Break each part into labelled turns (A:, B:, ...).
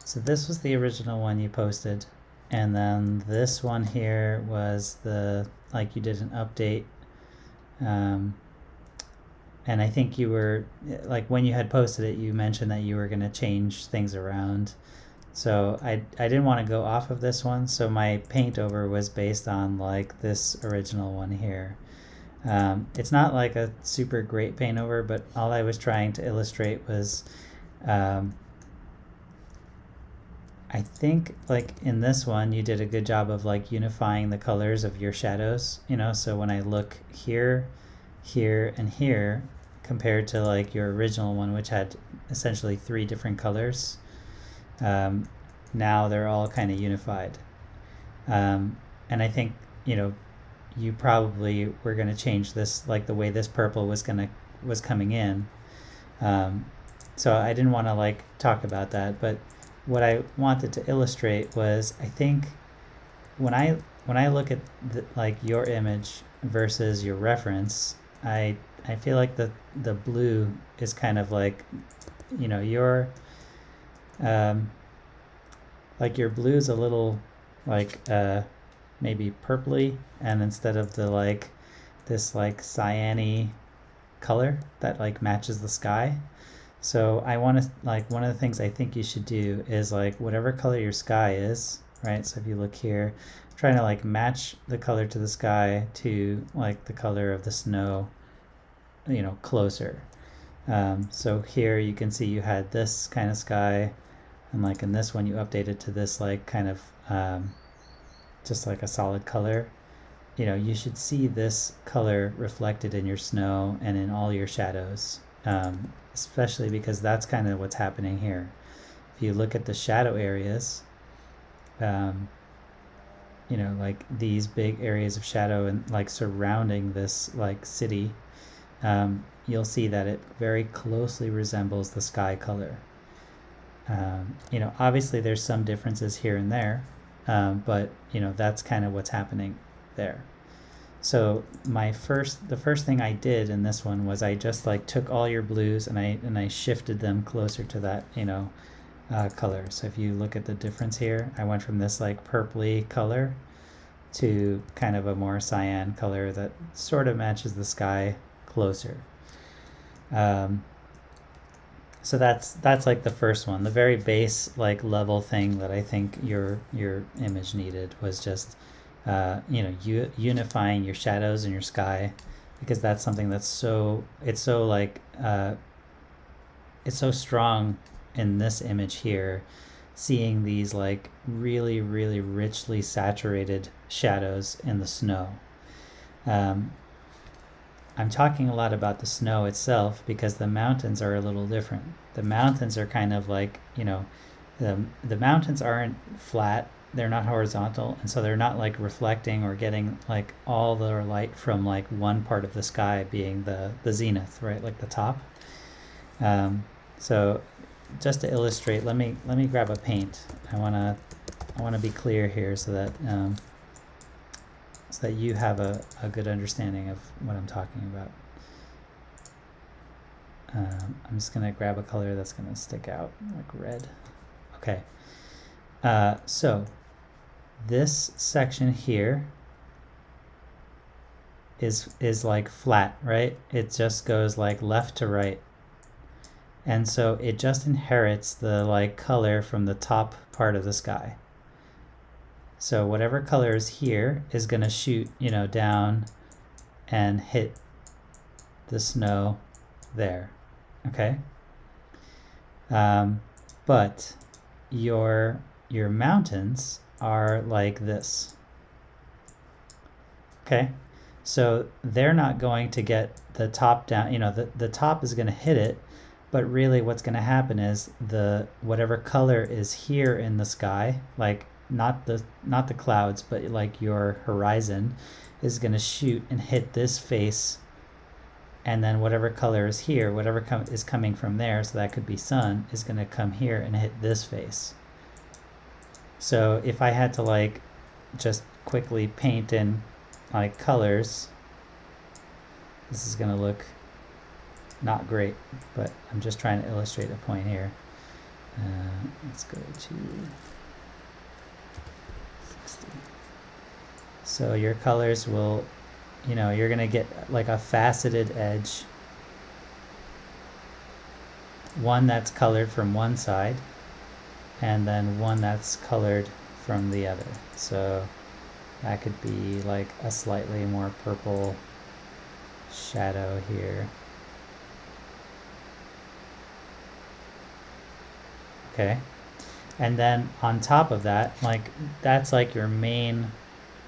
A: So this was the original one you posted, and then this one here was the, like, you did an update, and I think you were, like, when you had posted it, you mentioned that you were going to change things around. So I didn't want to go off of this one, so my paint over was based on like this original one here. It's not like a super great paint over, but all I was trying to illustrate was, I think like in this one you did a good job of like unifying the colors of your shadows, you know, so when I look here, here, and here, compared to like your original one, which had essentially 3 different colors, now they're all kind of unified. And I think, you know, you probably were going to change this, like the way this purple was coming in. So I didn't want to like talk about that, but what I wanted to illustrate was, I think when I look at like your image versus your reference, I feel like the blue is kind of like, you know, your like your blue is a little like maybe purpley, and instead of the like this like cyan-y color that like matches the sky. So I want to, like, one of the things I think you should do is like whatever color your sky is, right? So if you look here, I'm trying to like match the color to the sky to like the color of the snow, you know, closer. So here you can see you had this kind of sky, and like in this one you updated to this like kind of just like a solid color. You know, you should see this color reflected in your snow and in all your shadows, especially because that's kind of what's happening here. If you look at the shadow areas, you know, like these big areas of shadow and like surrounding this like city, you'll see that it very closely resembles the sky color. You know, obviously there's some differences here and there, but you know, that's kind of what's happening there. So the first thing I did in this one was I just like took all your blues and I shifted them closer to that, you know, color. So if you look at the difference here, I went from this like purpley color to kind of a more cyan color that sort of matches the sky closer. So that's like the first one. The very base like level thing that I think your image needed was just you know, unifying your shadows and your sky, because that's something that's so like it's so strong in this image here, seeing these like really richly saturated shadows in the snow. I'm talking a lot about the snow itself because the mountains are a little different. The mountains are kind of like, you know, the mountains aren't flat, they're not horizontal, and so they're not like reflecting or getting like all the light from like one part of the sky being the zenith, right, like the top. So just to illustrate, let me grab a paint. I want to be clear here so that you have a good understanding of what I'm talking about. I'm just going to grab a color that's going to stick out, like red. Okay. So this section here is like flat, right? It just goes like left to right. And so it just inherits the like color from the top part of the sky. So whatever color is here is going to shoot, you know, down and hit the snow there. Okay. But your mountains are like this. Okay. So they're not going to get the top down, you know, the top is going to hit it, but really what's going to happen is whatever color is here in the sky, like not the clouds, but like your horizon, is going to shoot and hit this face, and then whatever color is here, whatever is coming from there, so that could be sun, is going to come here and hit this face. So if I had to like just quickly paint in like colors, this is going to look not great, but I'm just trying to illustrate a point here. Let's go to 60. So your colors will, you know, you're gonna get like a faceted edge, one that's colored from one side and then one that's colored from the other. So that could be like a slightly more purple shadow here. Okay, and then on top of that, like that's like your main,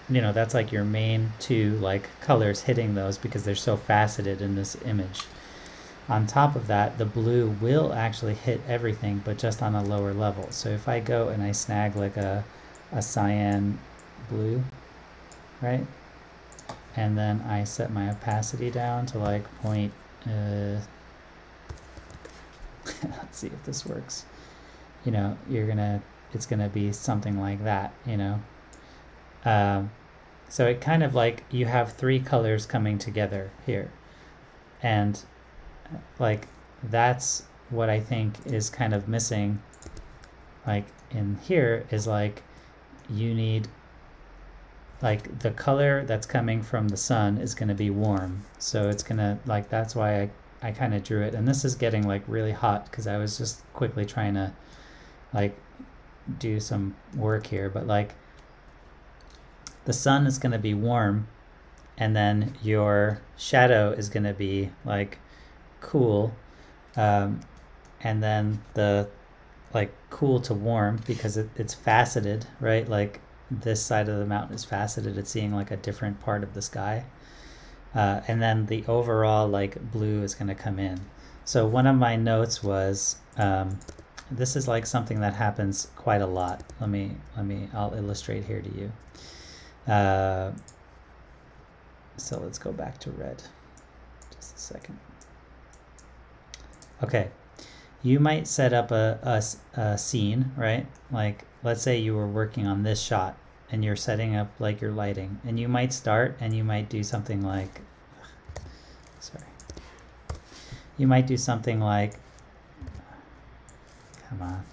A: you know, that's like your main two like colors hitting those because they're so faceted in this image. On top of that, the blue will actually hit everything, but just on a lower level. So if I go and I snag like a cyan blue, right? And then I set my opacity down to like point, let's see if this works. You know, it's gonna be something like that, you know. So it kind of like you have three colors coming together here, and like that's what I think is kind of missing. Like in here is like you need like the color that's coming from the sun is going to be warm, so it's gonna like, that's why I kind of drew it. And this is getting like really hot because I was just quickly trying to like do some work here, but like the sun is going to be warm and then your shadow is going to be like cool, and then the like cool to warm because it's faceted, right? Like this side of the mountain is faceted, it's seeing like a different part of the sky, and then the overall like blue is going to come in. So one of my notes was this is like something that happens quite a lot. I'll illustrate here to you. So let's go back to red just a second. Okay, you might set up a scene, right? Like let's say you were working on this shot and you're setting up like your lighting, and you might start and you might do something like, sorry, you might do something like, come on.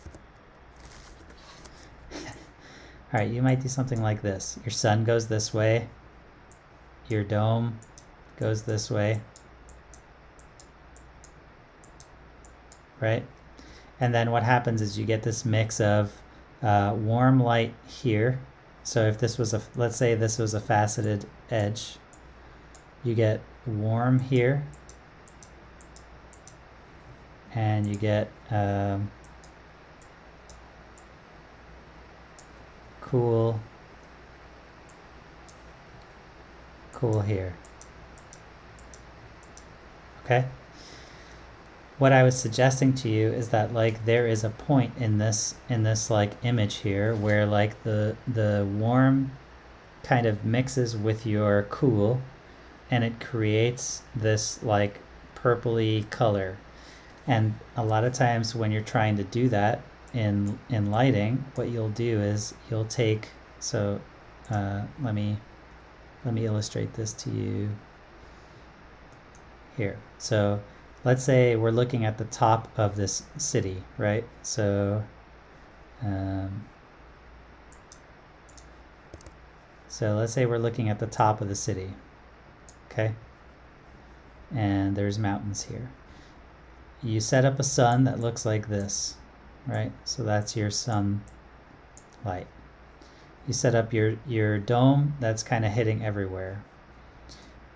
A: All right, you might do something like this. Your sun goes this way, your dome goes this way, right? And then what happens is you get this mix of warm light here. So if this was let's say this was a faceted edge, you get warm here, and you get cool here. Okay, what I was suggesting to you is that like there is a point in this like image here where like the warm kind of mixes with your cool, and it creates this like purpley color. And a lot of times when you're trying to do that in lighting, what you'll do is you'll take, so let me illustrate this to you here. So let's say we're looking at the top of this city, right? So so let's say we're looking at the top of the city, okay? And there's mountains here. You set up a sun that looks like this, right? So that's your sun light. You set up your dome that's kind of hitting everywhere.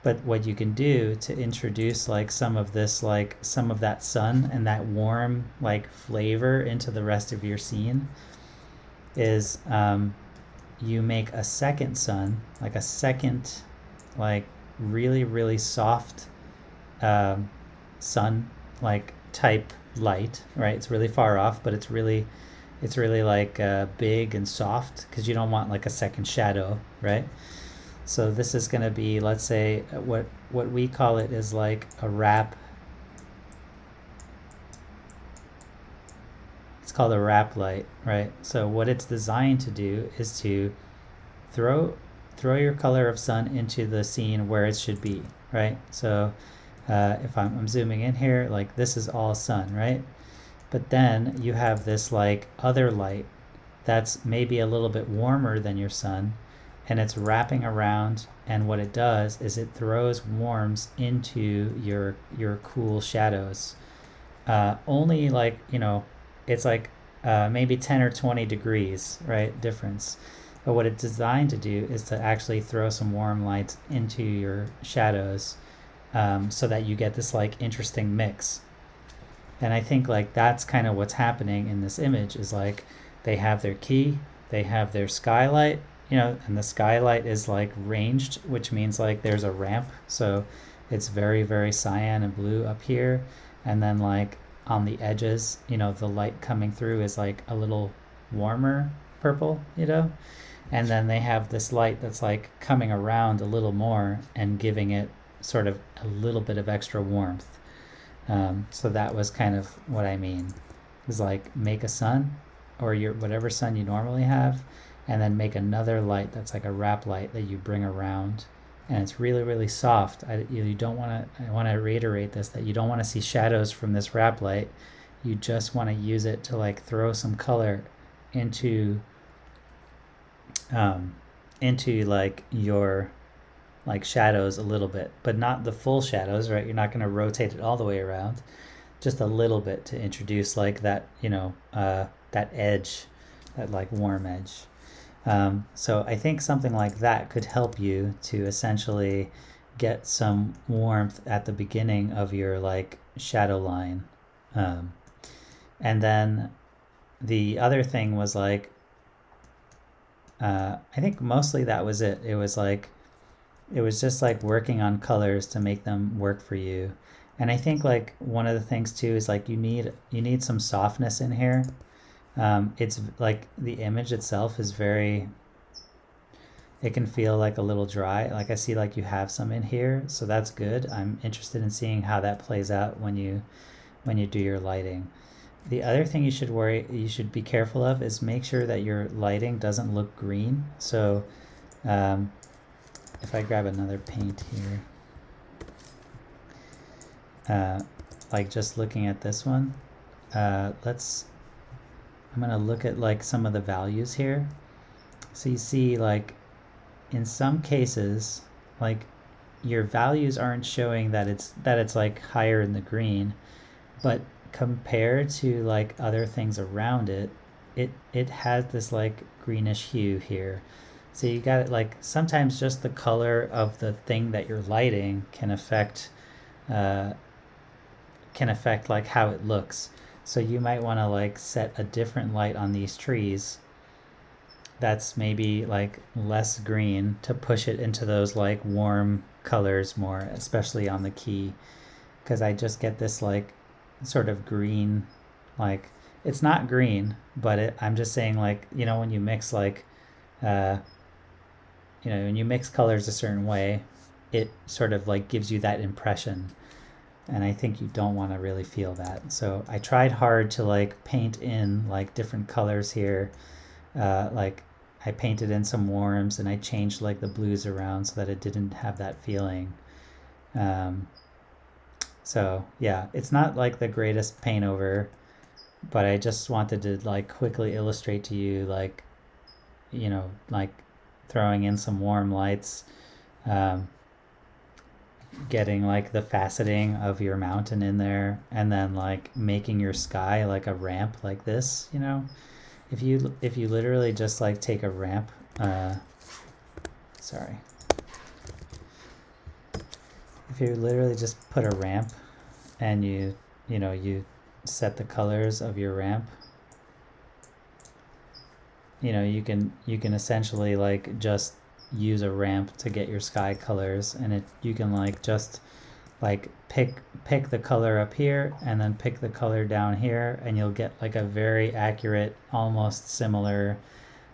A: But what you can do to introduce like some of this, like some of that sun and that warm like flavor into the rest of your scene is you make a second sun, like a second like really, really soft sun like type light, right? It's really far off, but it's really like big and soft because you don't want like a second shadow, right? So this is going to be, let's say what we call it is like a wrap. It's called a wrap light, right? So what it's designed to do is to throw your color of sun into the scene where it should be, right? So if I'm zooming in here, like this is all sun, right? But then you have this like other light that's maybe a little bit warmer than your sun, and it's wrapping around, and what it does is it throws warms into your cool shadows. Only like, it's like maybe 10 or 20 degrees, right, difference. But what it's designed to do is to actually throw some warm lights into your shadows, so that you get this like interesting mix. And I think like that's kind of what's happening in this image is like they have their key, they have their skylight, and the skylight is like ranged, which means like there's a ramp. So it's very, very cyan and blue up here. And then like on the edges, the light coming through is like a little warmer purple, and then they have this light that's like coming around a little more and giving it sort of a little bit of extra warmth. So that was kind of what I mean, is like make a sun or your whatever sun you normally have, and then make another light that's like a wrap light that you bring around, and it's really, really soft. You don't want to, I want to reiterate this, that you don't want to see shadows from this wrap light. You just want to use it to like throw some color into like your like shadows a little bit, but not the full shadows, right? You're not going to rotate it all the way around, just a little bit to introduce like that, that edge, that like warm edge. So I think something like that could help you to essentially get some warmth at the beginning of your like shadow line. And then the other thing was like, I think mostly that was it. It was just like working on colors to make them work for you. And I think like one of the things too is like you need some softness in here. It's like the image itself is very, it can feel like a little dry. Like I see like you have some in here, so that's good. I'm interested in seeing how that plays out when you do your lighting. The other thing you should be careful of is make sure that your lighting doesn't look green. So if I grab another paint here, like just looking at this one, I'm gonna look at like some of the values here. So you see like in some cases, like your values aren't showing that it's like higher in the green, but compared to like other things around it, it has this like greenish hue here. So you got it, like sometimes just the color of the thing that you're lighting can affect like how it looks. So you might want to like set a different light on these trees that's maybe like less green to push it into those like warm colors more, especially on the key, because I just get this like sort of green, like it's not green, but I'm just saying like, when you mix like when you mix colors a certain way, it sort of like gives you that impression. And I think you don't want to really feel that. So I tried hard to like paint in like different colors here. Like I painted in some warms and I changed like the blues around so that it didn't have that feeling. So yeah, it's not like the greatest paint over, but I just wanted to like quickly illustrate to you like, like throwing in some warm lights, getting like the faceting of your mountain in there, and then like making your sky like a ramp like this. If you literally just like take a ramp, sorry, if you literally just put a ramp and you set the colors of your ramp, you can essentially like just use a ramp to get your sky colors, and you can like just like pick the color up here and then pick the color down here, and you'll get like a very accurate, almost similar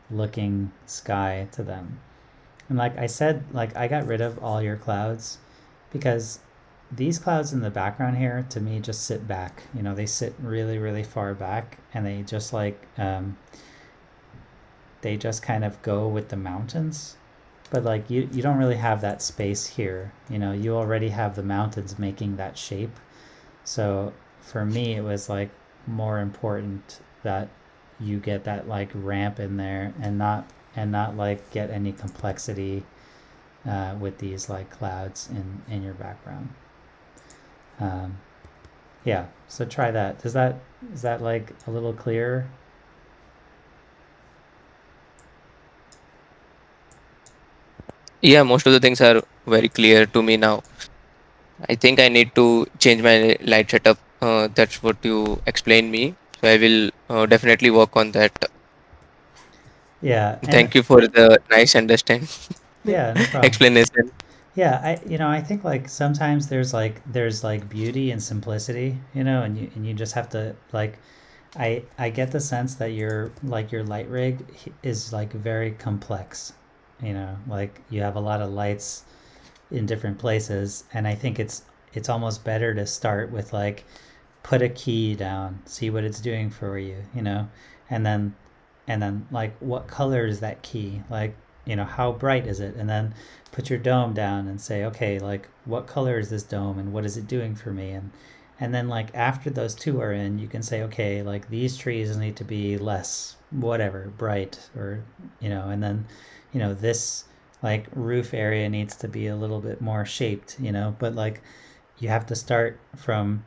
A: looking sky to them. And like I said, like I got rid of all your clouds because these clouds in the background here to me just sit back. They sit really, really far back, and they just like they just kind of go with the mountains. But like you don't really have that space here. You already have the mountains making that shape. So for me, it was like more important that you get that like ramp in there and not like get any complexity with these like clouds in your background. Um, yeah, so try that. Is that like a little clearer?
B: Yeah, most of the things are very clear to me now. I think I need to change my light setup. That's what you explained me. So I will definitely work on that.
A: Yeah, and
B: Thank you for the nice understand
A: yeah, no problem.
B: explanation.
A: Yeah, I think like sometimes there's like beauty and simplicity, and you just have to like I get the sense that your light rig is like very complex. Like you have a lot of lights in different places, and I think it's almost better to start with like put a key down, see what it's doing for you, and then like what color is that key? Like, how bright is it? And then put your dome down and say, okay, like what color is this dome and what is it doing for me? And then like after those two are in, you can say, okay, like these trees need to be less whatever, bright or and then this like roof area needs to be a little bit more shaped, but like you have to start from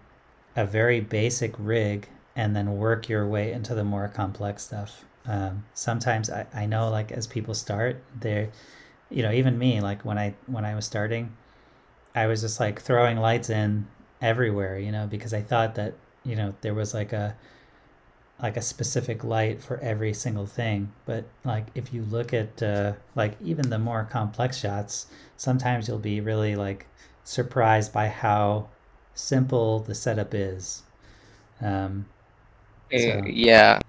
A: a very basic rig and then work your way into the more complex stuff. Sometimes I know like as people start, they're even me, like when I was starting, I was just like throwing lights in everywhere, because I thought that there was like a specific light for every single thing. But like if you look at like even the more complex shots, sometimes you'll be really like surprised by how simple the setup is. Um, so
B: Yeah,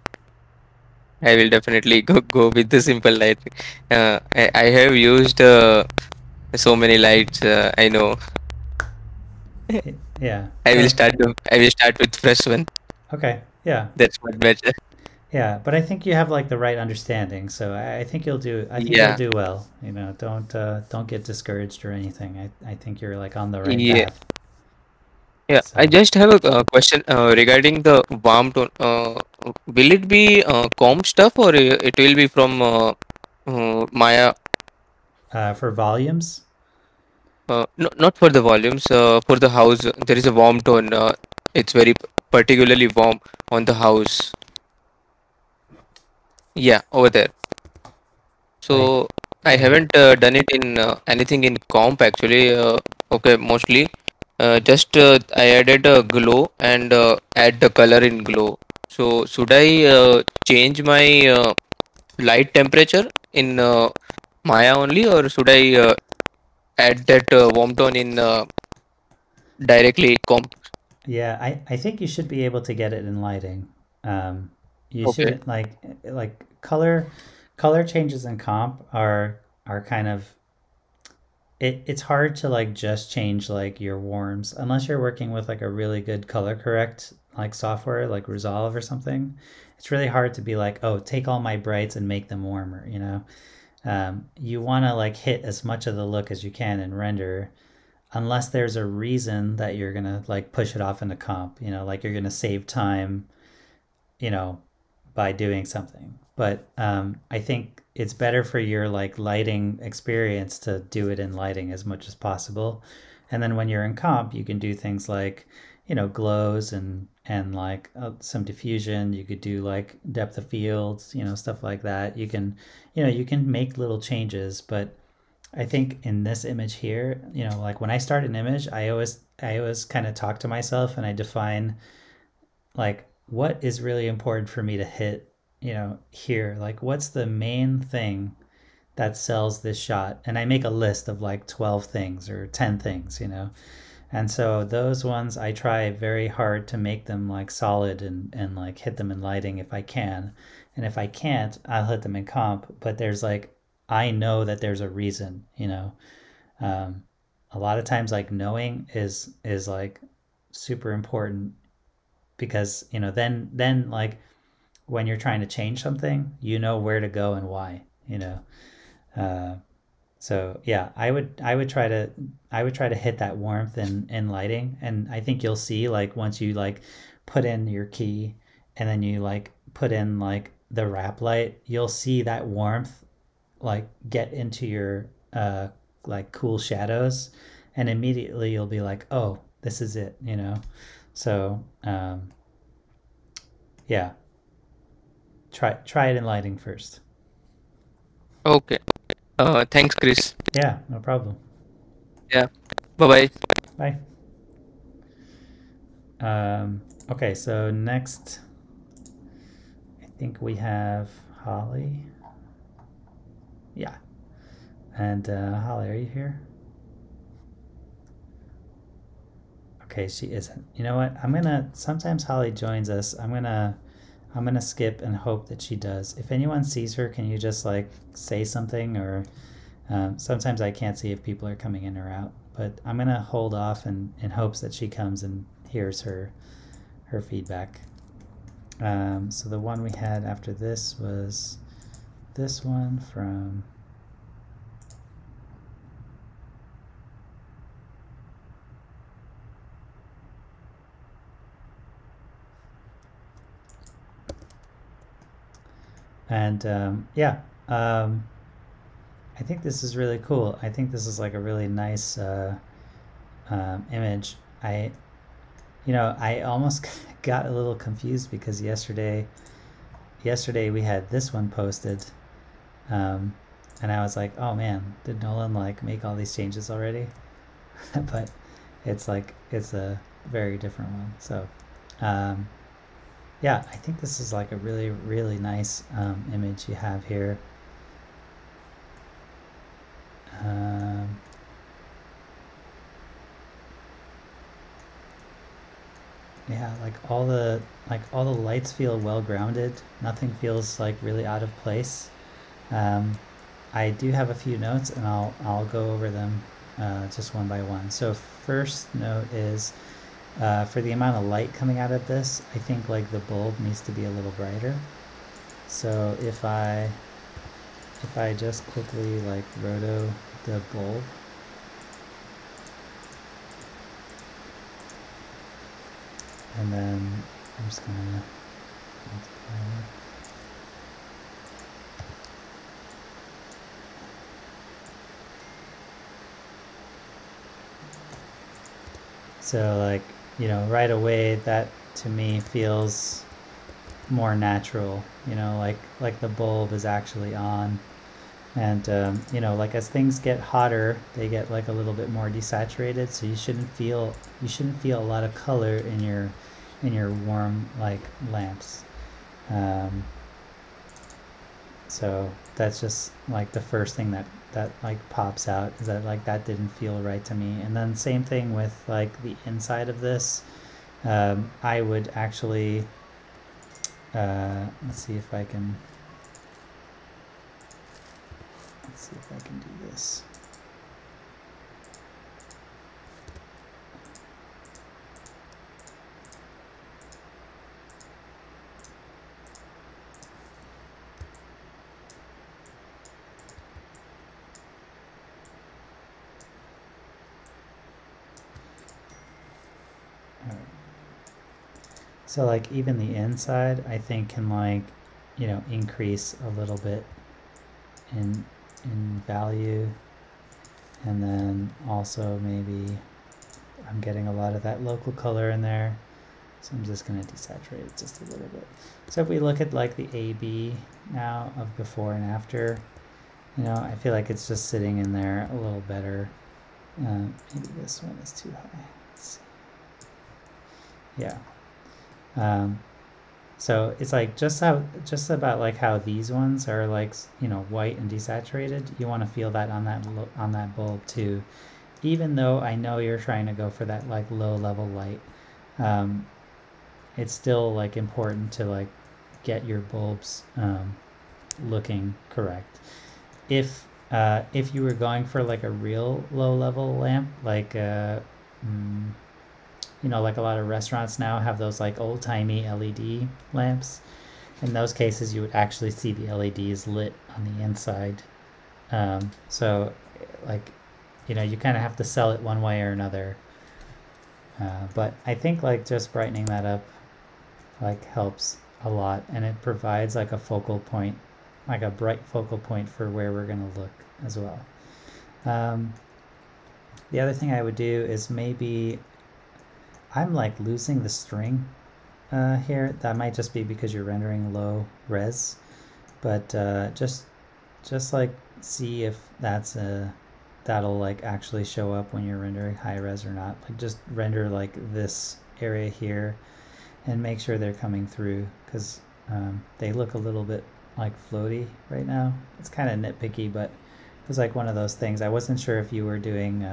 B: I will definitely go with the simple light. I have used so many lights. I know.
A: yeah,
B: I will
A: so
B: start. I will start with fresh one.
A: okay, yeah,
B: That's much better.
A: yeah. But I think you have like the right understanding, so I think you'll do. I think you'll
B: Yeah,
A: do well. Don't get discouraged or anything. I think you're like on the right
B: yeah,
A: path.
B: yeah. I
A: So
B: just have a question regarding the warm tone. Will it be comp stuff or it will be from Maya?
A: for volumes,
B: No, not for the volumes. For the house, there is a warm tone. It's very particularly warm on the house. Yeah, over there.
A: like
B: So I
A: oh
B: haven't done it in anything in comp actually. Okay, mostly. Just I added a glow and add the color in glow. So should I change my light temperature in Maya only, or should I add that warm tone in directly comp?
A: yeah, I think you should be able to get it in lighting. You
B: Okay.
A: shouldn't like color changes in comp are kind of it's hard to like just change like your warms unless you're working with like a really good color correct like software like Resolve or something. It's really hard to be like, oh, take all my brights and make them warmer, you want to like hit as much of the look as you can in render unless there's a reason that you're gonna like push it off into comp, like you're gonna save time, you know, by doing something. But I think it's better for your like lighting experience to do it in lighting as much as possible. And then when you're in comp, you can do things like, glows and like some diffusion. You could do like depth of fields, stuff like that. You can make little changes, but I think in this image here, like when I start an image, I always kind of talk to myself and I define like what is really important for me to hit, here. Like what's the main thing that sells this shot? And I make a list of like 12 things or 10 things, And so those ones I try very hard to make them like solid and like hit them in lighting if I can. And if I can't, I'll hit them in comp. But there's like I know that there's a reason, um, a lot of times like knowing is like super important because then like when you're trying to change something you know where to go and why, uh, so yeah, I would try to hit that warmth in lighting, and I think you'll see like once you like put in your key and then you like put in like the wrap light, you'll see that warmth like get into your like cool shadows, and immediately you'll be like, oh, this is it, you know. So yeah, try it in lighting first.
B: Okay. Thanks, Chris.
A: Yeah, no problem.
B: Yeah. Bye bye.
A: Bye. Okay, so next I think we have Holly. Yeah. And Holly, are you here? Okay, she isn't. You know what? Sometimes Holly joins us. I'm gonna skip and hope that she does. If anyone sees her, can you just like say something? Or sometimes I can't see if people are coming in or out. But I'm gonna hold off in hopes that she comes and hears her feedback. So the one we had after this was this one from and yeah, I think this is really cool. I think this is like a really nice image. I almost got a little confused because yesterday we had this one posted, and I was like, oh man, did Nolan like make all these changes already? But it's a very different one. So yeah, I think this is like a really, really nice image you have here. Yeah, like all the lights feel well grounded. Nothing feels like really out of place. I do have a few notes, and I'll go over them just one by one. So first note is for the amount of light coming out of this, I think like the bulb needs to be a little brighter. So if I just quickly like roto the bulb, and then I'm just gonna multiply it. So like, you know, right away that to me feels more natural, you know, like the bulb is actually on. And you know, like as things get hotter, they get like a little bit more desaturated, so you shouldn't feel a lot of color in your warm like lamps. So that's just like the first thing that like pops out, is that like that didn't feel right to me. And then same thing with like the inside of this. I would actually let's see if I can do this. So like even the inside, I think, can like, you know, increase a little bit in value. And then also maybe I'm getting a lot of that local color in there, so I'm just going to desaturate it just a little bit. So if we look at like the AB now of before and after, you know, I feel like it's just sitting in there a little better. Maybe this one is too high. Let's see. Yeah. So it's like just about like how these ones are like, you know, white and desaturated. You want to feel that on that bulb too, even though I know you're trying to go for that like low level light. It's still like important to like get your bulbs looking correct. If you were going for like a real low level lamp, like you know, like a lot of restaurants now have those like old-timey LED lamps. In those cases, you would actually see the LEDs lit on the inside. So like, you know, you kind of have to sell it one way or another. But I think like just brightening that up like helps a lot, and it provides like a focal point, like a bright focal point for where we're going to look as well. The other thing I would do is maybe I'm like losing the string here. That might just be because you're rendering low res, but just like see if that'll like actually show up when you're rendering high res or not. Like just render like this area here and make sure they're coming through, because they look a little bit like floaty right now. It's kind of nitpicky, but it was like one of those things. I wasn't sure if you were doing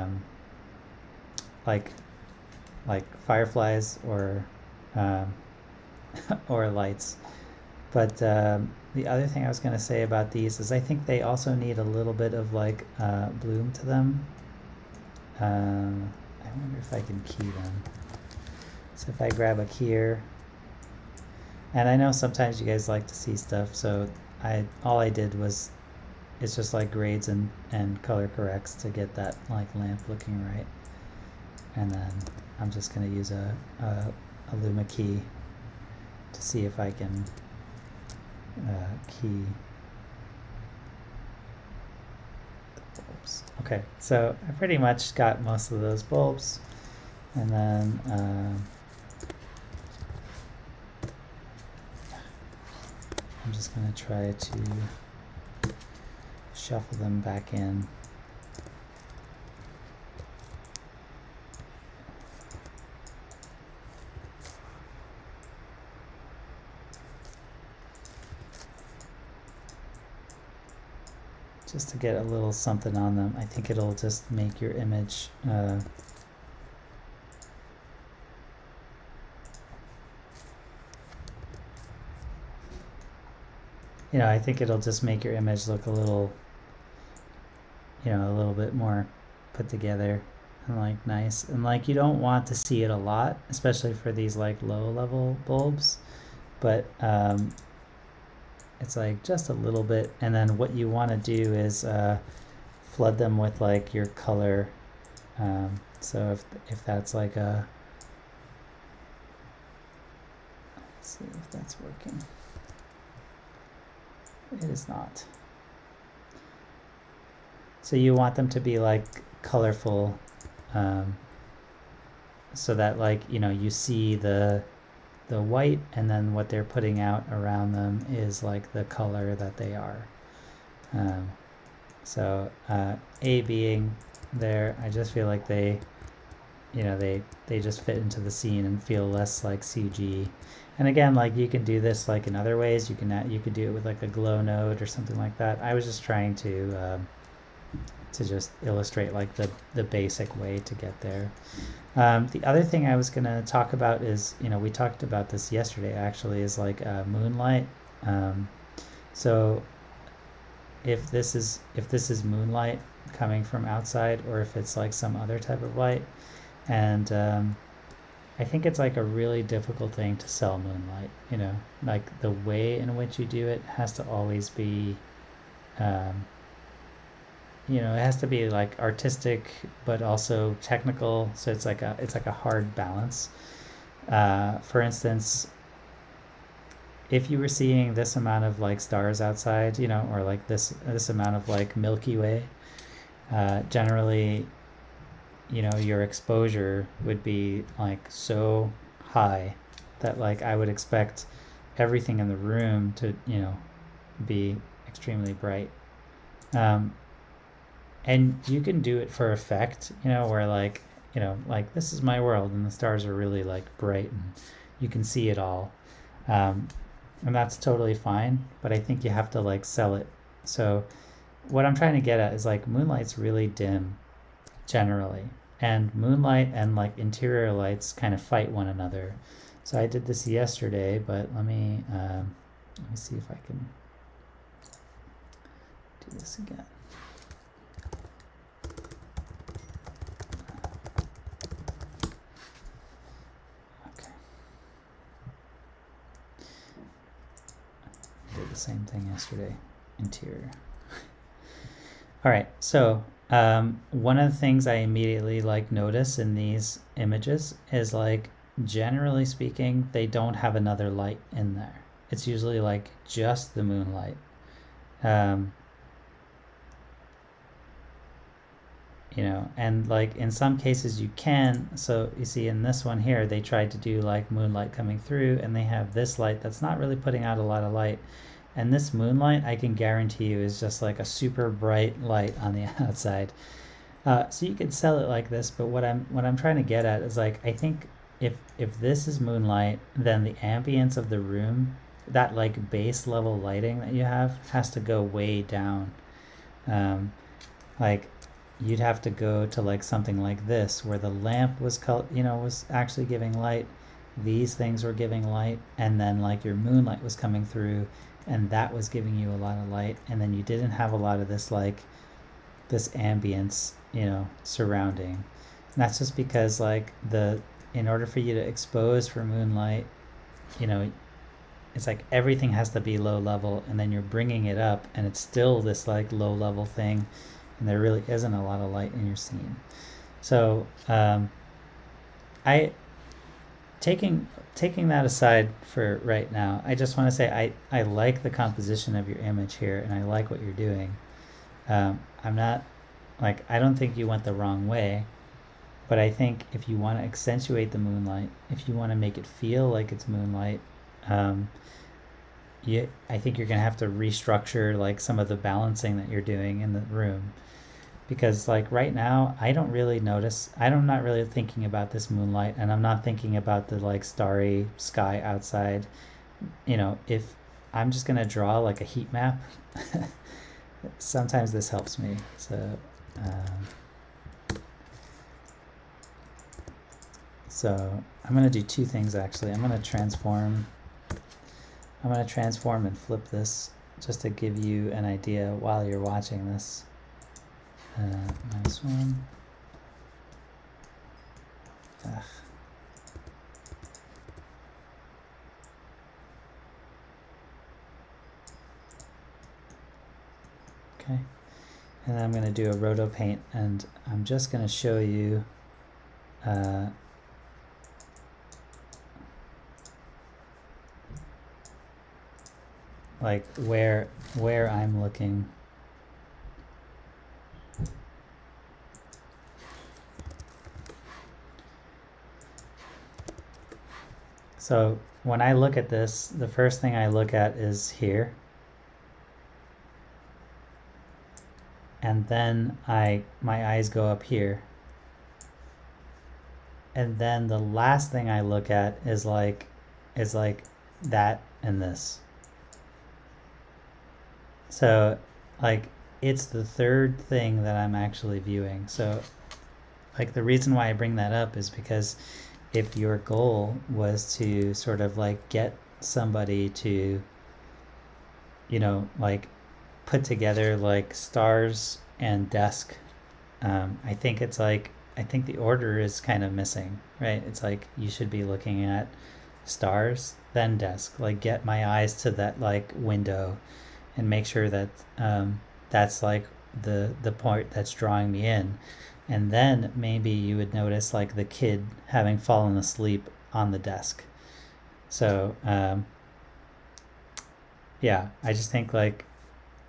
A: like fireflies or or lights. But the other thing I was going to say about these is I think they also need a little bit of like bloom to them. I wonder if I can key them. So if I grab a keyer, and I know sometimes you guys like to see stuff, so all I did was it's just like grades and color corrects to get that like lamp looking right. And then I'm just going to use a Luma key to see if I can key the bulbs. Okay, so I pretty much got most of those bulbs, and then I'm just going to try to shuffle them back in. Just to get a little something on them. I think it'll just make your image I think it'll just make your image look a little, a little bit more put together and like nice. And like you don't want to see it a lot, especially for these like low level bulbs, but it's like just a little bit. And then what you want to do is flood them with like your color. So if that's like a, let's see if that's working. It is not. So you want them to be like colorful, so that like you see the white, and then what they're putting out around them is like the color that they are. So A being there, I just feel like they just fit into the scene and feel less like CG. And again, like you can do this like in other ways. You could do it with like a glow node or something like that. I was just trying to just illustrate like the basic way to get there. The other thing I was gonna talk about is, we talked about this yesterday actually, is like moonlight. So if this is moonlight coming from outside, or if it's like some other type of light, and I think it's like a really difficult thing to sell moonlight. Like the way in which you do it has to always be it has to be like artistic but also technical, so it's like a hard balance. For instance, if you were seeing this amount of like stars outside, or like this amount of like Milky Way, generally your exposure would be like so high that like I would expect everything in the room to be extremely bright. And you can do it for effect, where like like this is my world and the stars are really like bright and you can see it all, and that's totally fine, but I think you have to like sell it. So what I'm trying to get at is like moonlight's really dim generally, and moonlight and like interior lights kind of fight one another. So I did this yesterday, but let me see if I can do this again. Okay. Did the same thing yesterday. Interior. All right, so one of the things I immediately like notice in these images is like generally speaking, they don't have another light in there. It's usually like just the moonlight. You know, and like in some cases you can. So you see in this one here, they tried to do like moonlight coming through, and they have this light that's not really putting out a lot of light. And this moonlight, I can guarantee you, is just like a super bright light on the outside. So you could sell it like this, but what I'm trying to get at is like, I think if this is moonlight, then the ambience of the room, that like base level lighting that you have, has to go way down. Like you'd have to go to like something like this, where the lamp was was actually giving light, these things were giving light, and then like your moonlight was coming through, and that was giving you a lot of light, and then you didn't have a lot of this like this ambience, surrounding. And that's just because like in order for you to expose for moonlight, it's like everything has to be low level, and then you're bringing it up and it's still this like low level thing, and there really isn't a lot of light in your scene. So I taking that aside for right now, I just want to say I like the composition of your image here, and I like what you're doing. I'm not like, I don't think you went the wrong way, but I think if you want to accentuate the moonlight, if you want to make it feel like it's moonlight, I think you're gonna have to restructure like some of the balancing that you're doing in the room, because like right now I'm not really thinking about this moonlight, and I'm not thinking about the like starry sky outside. If I'm just gonna draw like a heat map, sometimes this helps me. So I'm gonna do two things actually. I'm gonna transform and flip this just to give you an idea while you're watching this. -1. Ugh. Okay, and then I'm going to do a roto paint, and I'm just going to show you like where I'm looking. So when I look at this, the first thing I look at is here. And then my eyes go up here. And then the last thing I look at is like that and this. So like it's the third thing that I'm actually viewing. So like the reason why I bring that up is because if your goal was to sort of like get somebody to, like put together like stars and desk, I think the order is kind of missing, right? It's like you should be looking at stars, then desk, like get my eyes to that like window and make sure that that's like the point that's drawing me in. And then maybe you would notice like the kid having fallen asleep on the desk. So yeah, I just think like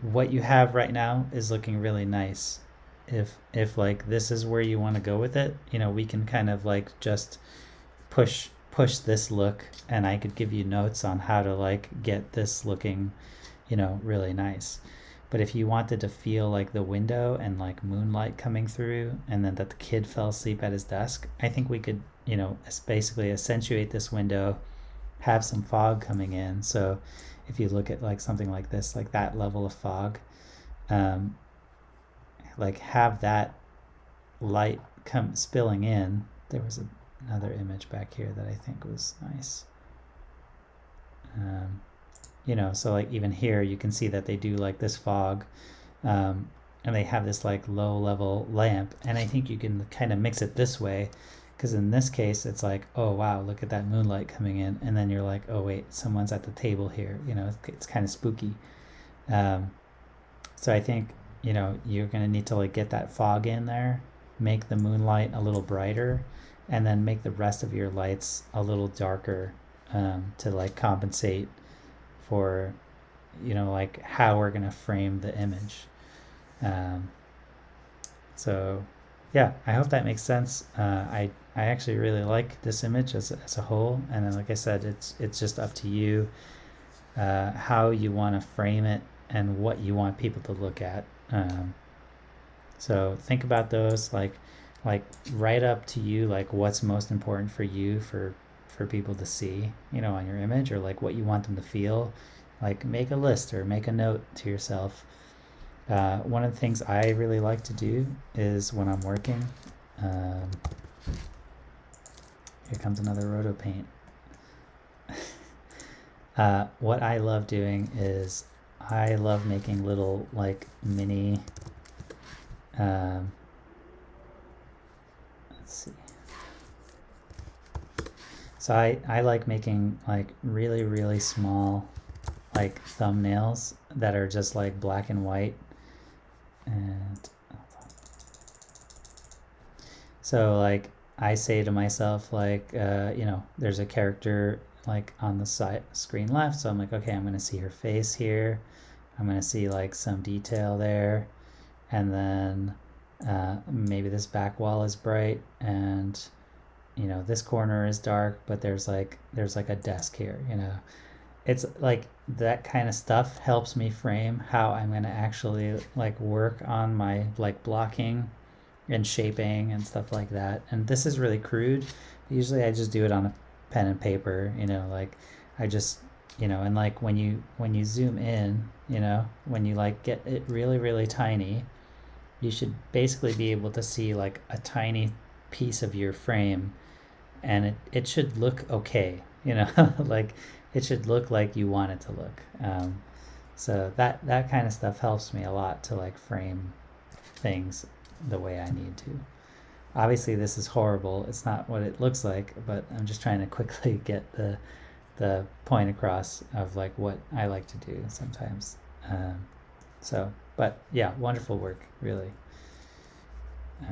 A: what you have right now is looking really nice. If like this is where you want to go with it, we can kind of like just push this look, and I could give you notes on how to like get this looking, really nice. But if you wanted to feel like the window and like moonlight coming through, and then that the kid fell asleep at his desk, I think we could, basically accentuate this window, have some fog coming in. So if you look at like something like this, like that level of fog, like have that light come spilling in. There was another image back here that I think was nice. So like even here you can see that they do like this fog, and they have this like low level lamp, and I think you can kind of mix it this way, because in this case it's like, oh wow, look at that moonlight coming in, and then you're like, oh wait, someone's at the table here, it's kind of spooky. So I think you're gonna need to like get that fog in there, make the moonlight a little brighter, and then make the rest of your lights a little darker, to like compensate for, like how we're gonna frame the image. So yeah, I hope that makes sense. I actually really like this image as a whole, and then like I said, it's just up to you, how you want to frame it and what you want people to look at. So think about those, like right up to you, like what's most important for you for people to see, on your image, or like what you want them to feel. Like make a list or make a note to yourself. One of the things I really like to do is when I'm working, here comes another roto paint. What I love doing is I love making little like mini, let's see. So I like making like really, really small like thumbnails that are just like black and white. And so like I say to myself, like, there's a character like on the side screen left. So I'm like, okay, I'm going to see her face here. I'm going to see like some detail there. And then maybe this back wall is bright, and this corner is dark, but there's like a desk here. It's like that kind of stuff helps me frame how I'm going to actually like work on my like blocking and shaping and stuff like that. And this is really crude. Usually I just do it on a pen and paper, like I just, and like when you zoom in, when you like get it really, really tiny, you should basically be able to see like a tiny piece of your frame, and it should look okay, like it should look like you want it to look. So that kind of stuff helps me a lot to like frame things the way I need to. Obviously this is horrible, it's not what it looks like, but I'm just trying to quickly get the point across of like what I like to do sometimes. But yeah, wonderful work, really. Okay,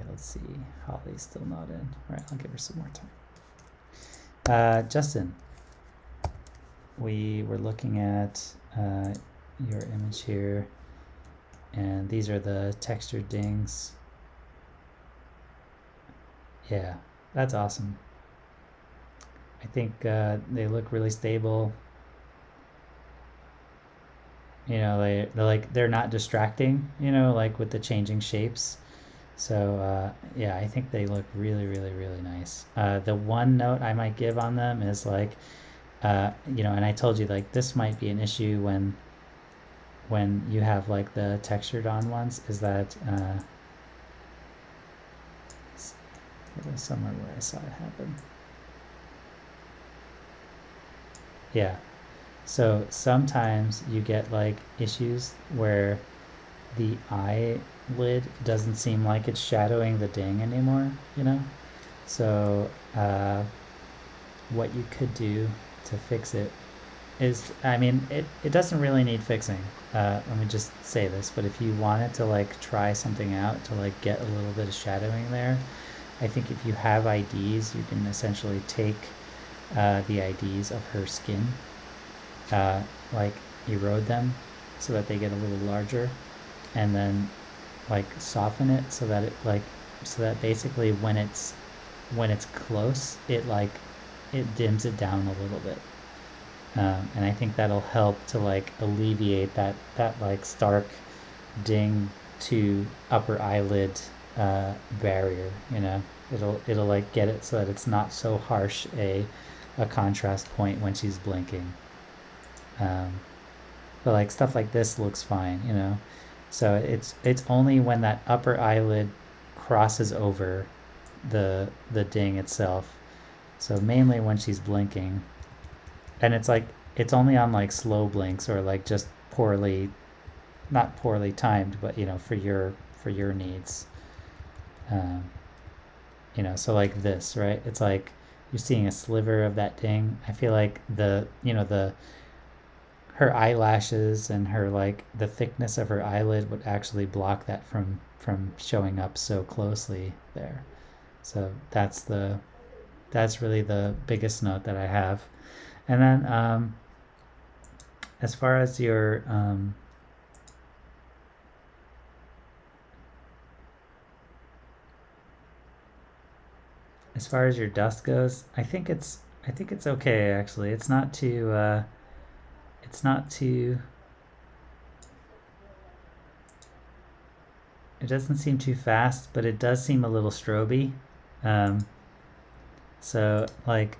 A: let's see. Holly's still not in. All right, I'll give her some more time. Justin, we were looking at your image here, and these are the textured dings. Yeah, that's awesome. I think they look really stable. They're not distracting, like with the changing shapes. So yeah, I think they look really, really, really nice. The one note I might give on them is like, and I told you like this might be an issue when you have like the textured on ones, is that there was somewhere where I saw it happen. Yeah. So sometimes you get like issues where the eyelid doesn't seem like it's shadowing the ding anymore, So what you could do to fix it is, I mean, it doesn't really need fixing. Let me just say this, but if you wanted to like try something out to like get a little bit of shadowing there, I think if you have IDs, you can essentially take the IDs of her skin, like erode them so that they get a little larger, and then like soften it so that basically when it's close, it dims it down a little bit, and I think that'll help to like alleviate that like stark ding to upper eyelid barrier. It'll like get it so that it's not so harsh a contrast point when she's blinking. But like stuff like this looks fine, so it's only when that upper eyelid crosses over the ding itself, so mainly when she's blinking, and it's only on like slow blinks or like just not poorly timed, but for your needs. So like this, right? It's like you're seeing a sliver of that ding. I feel like her eyelashes and her like the thickness of her eyelid would actually block that from showing up so closely there. So that's really the biggest note that I have. And then as far as your dust goes, I think it's okay actually. It's not too it doesn't seem too fast, but it does seem a little stroby. So like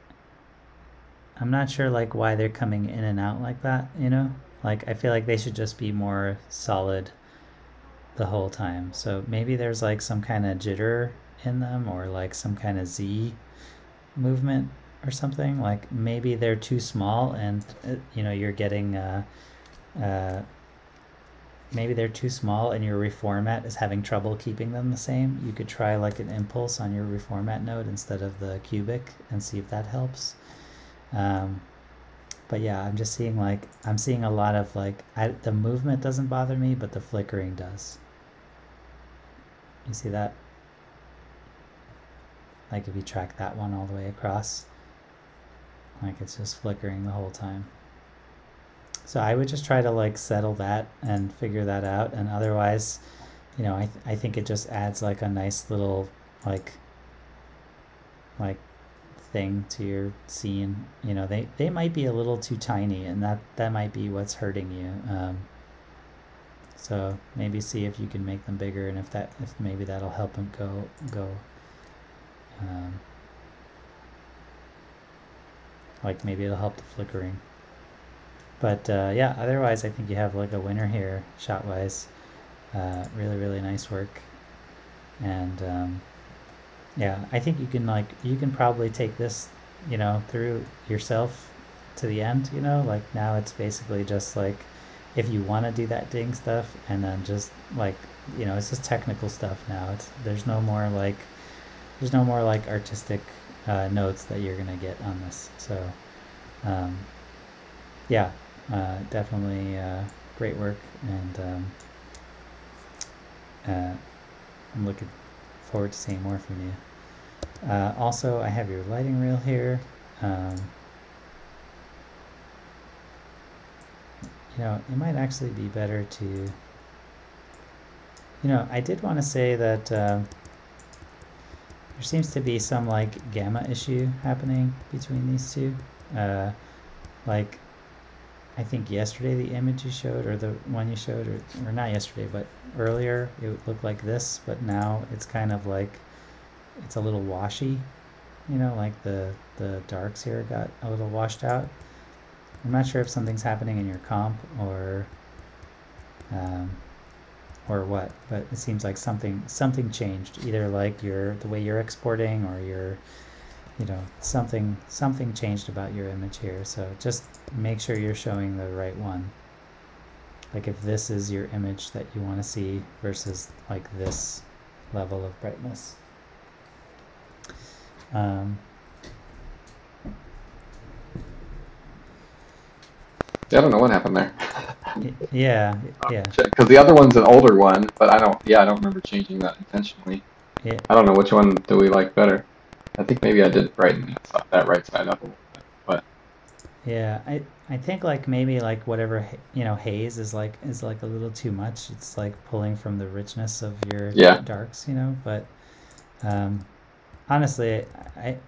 A: I'm not sure like why they're coming in and out like that, you know? Like I feel like they should just be more solid the whole time. So maybe there's like some kind of jitter in them, or like some kind of Z movement or something. Like maybe they're too small, and you know, you're getting maybe they're too small and your reformat is having trouble keeping them the same. You could try like an impulse on your reformat node instead of the cubic and see if that helps. But yeah, I'm just seeing like, I'm seeing a lot of like, the movement doesn't bother me, but the flickering does. You see that? Like if you track that one all the way across, like it's just flickering the whole time. So I would just try to like settle that and figure that out. And otherwise, you know, I think it just adds like a nice little like thing to your scene. You know, they might be a little too tiny, and that might be what's hurting you. So maybe see if you can make them bigger, and if maybe that'll help them go. Like maybe it'll help the flickering. But yeah, otherwise I think you have like a winner here shot wise. Really, really nice work. And yeah, I think you can probably take this, you know, through yourself to the end, you know, like now it's basically just like, if you want to do that ding stuff, and then just like, you know, it's just technical stuff now. There's no more like artistic notes that you're gonna get on this. So yeah, definitely great work, and I'm looking forward to seeing more from you. Also, I have your lighting reel here. You know, it might actually be better to, you know, I did want to say that there seems to be some like gamma issue happening between these two. Like, I think yesterday the image you showed, or the one you showed, or not yesterday, but earlier, it would look like this, but now it's kind of like, it's a little washy, you know, like the darks here got a little washed out. I'm not sure if something's happening in your comp or what, but it seems like something changed, either like the way you're exporting, or your, you know, something changed about your image here. So just make sure you're showing the right one. Like if this is your image that you want to see versus like this level of brightness.
C: Yeah, I don't know what happened there.
A: Yeah.
C: Because the other one's an older one, but I don't remember changing that intentionally.
A: Yeah.
C: I don't know which one do we like better. I think maybe I did brighten that right side up a little bit, but
A: yeah, I think like maybe like whatever, you know, haze is like a little too much. It's like pulling from the richness of your darks, you know. But honestly, I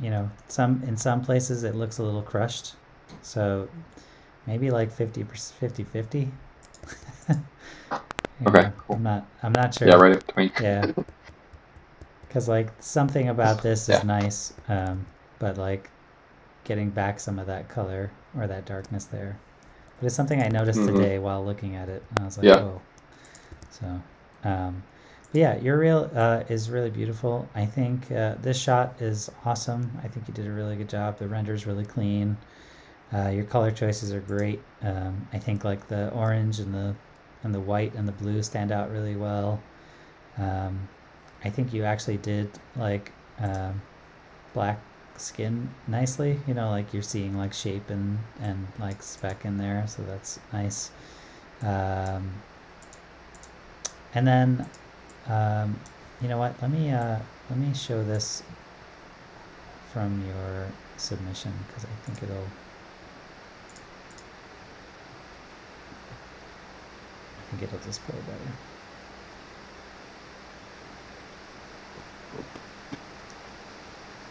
A: you know, in some places it looks a little crushed, so maybe like 50-50.
C: Okay, cool.
A: I'm not sure.
C: Yeah, right in between.
A: Yeah. Because like something about this is nice, but like getting back some of that color or that darkness there. But it's something I noticed today while looking at it, and I was like, oh. So, but yeah, your reel is really beautiful. I think this shot is awesome. I think you did a really good job. The render's really clean. Your color choices are great. I think like the orange and the white and the blue stand out really well. I think you actually did like black skin nicely, you know, like you're seeing like shape and like speck in there, so that's nice. And then you know what, let me show this from your submission, because I think it'll display better.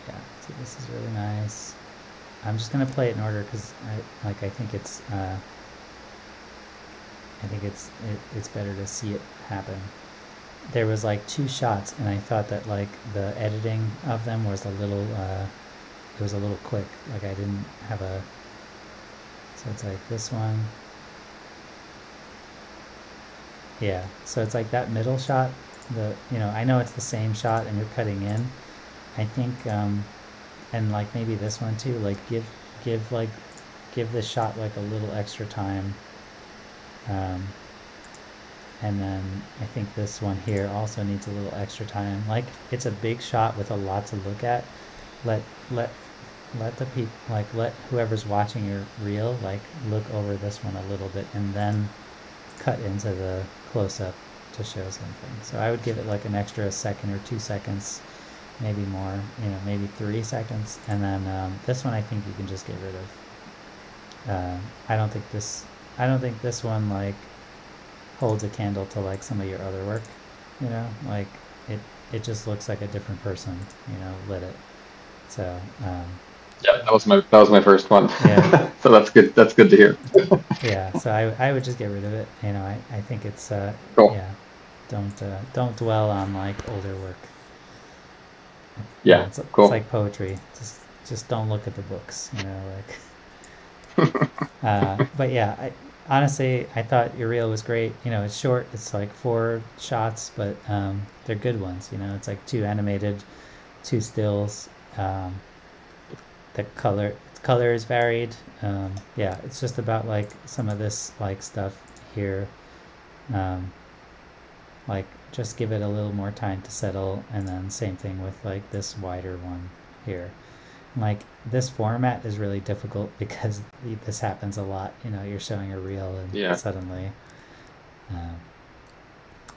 A: Yeah, so this is really nice. I'm just gonna play it in order because I think it's it's better to see it happen. There was like 2 shots, and I thought that like the editing of them was a little it was a little quick. Like I didn't have a, so it's like this one. Yeah, so it's like that middle shot, you know, I know it's the same shot and you're cutting in. I think and like maybe this one too, like give this shot like a little extra time. And then I think this one here also needs a little extra time. Like it's a big shot with a lot to look at. Let the people, like let whoever's watching your reel like look over this one a little bit and then cut into the close-up to show something. So I would give it like an extra second or 2 seconds, maybe more, you know, maybe 3 seconds. And then this one I think you can just get rid of. I don't think this one like holds a candle to like some of your other work, you know, like it just looks like a different person, you know, lit it. So
C: yeah, that was my first one.
A: Yeah.
C: So that's good to hear.
A: Yeah, so I would just get rid of it, you know. I think it's
C: Cool.
A: yeah, don't dwell on like older work.
C: Yeah,
A: You know, it's
C: cool.
A: like poetry, just don't look at the books, you know, like but yeah, honestly I thought your reel was great. You know, it's short, it's like 4 shots, but they're good ones, you know. It's like 2 animated, 2 stills. The color is varied. Yeah, it's just about like some of this like stuff here. Like just give it a little more time to settle, and then same thing with like this wider one here. Like this format is really difficult because this happens a lot, you know. You're showing a reel and
C: Yeah.
A: suddenly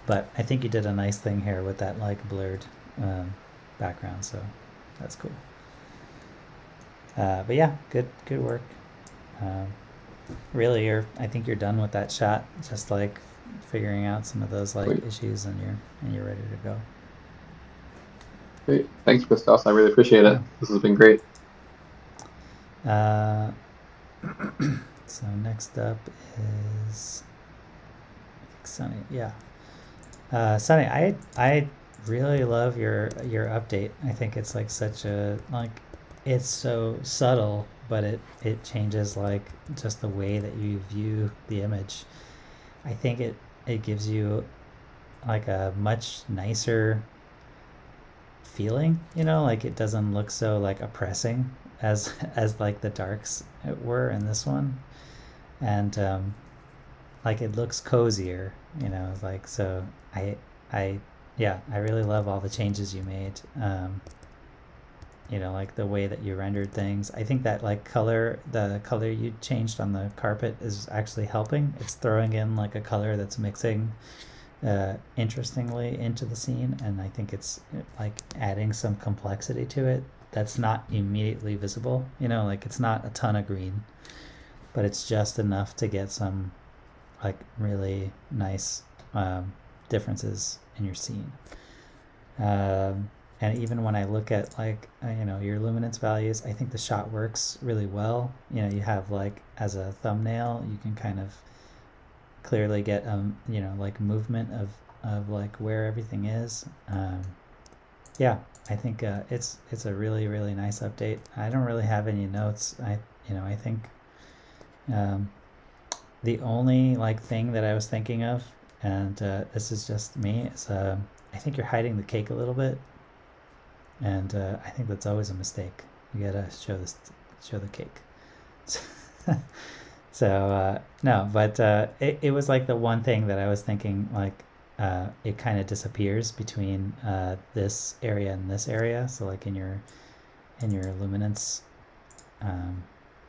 A: but I think you did a nice thing here with that like blurred background, so that's cool. But yeah, good work. Really, I think you're done with that shot. Just like figuring out some of those like
C: Sweet.
A: issues, and you're ready to go.
C: Great. Thanks, Christos. I really appreciate it.
A: Yeah.
C: This has been great.
A: So next up is Sunny. Yeah, Sunny. I really love your update. I think it's like such a like, it's so subtle, but it changes like just the way that you view the image. I think it gives you like a much nicer feeling, you know, like it doesn't look so like oppressing as like the darks were in this one. And like it looks cozier, you know, like, so yeah, I really love all the changes you made. You know, like the way that you rendered things. I think that like the color you changed on the carpet is actually helping. It's throwing in like a color that's mixing interestingly into the scene, and I think it's like adding some complexity to it that's not immediately visible, you know, like it's not a ton of green, but it's just enough to get some like really nice differences in your scene. And even when I look at like you know, your luminance values, I think the shot works really well. You know, you have like as a thumbnail, you can kind of clearly get you know, like movement of like where everything is. Yeah, I think it's a really nice update. I don't really have any notes. I think the only like thing that I was thinking of, and this is just me, is I think you're hiding the cake a little bit, and I think that's always a mistake. You gotta show the cake. So no, but it was like the one thing that I was thinking, like it kind of disappears between this area and this area. So like in your in your luminance,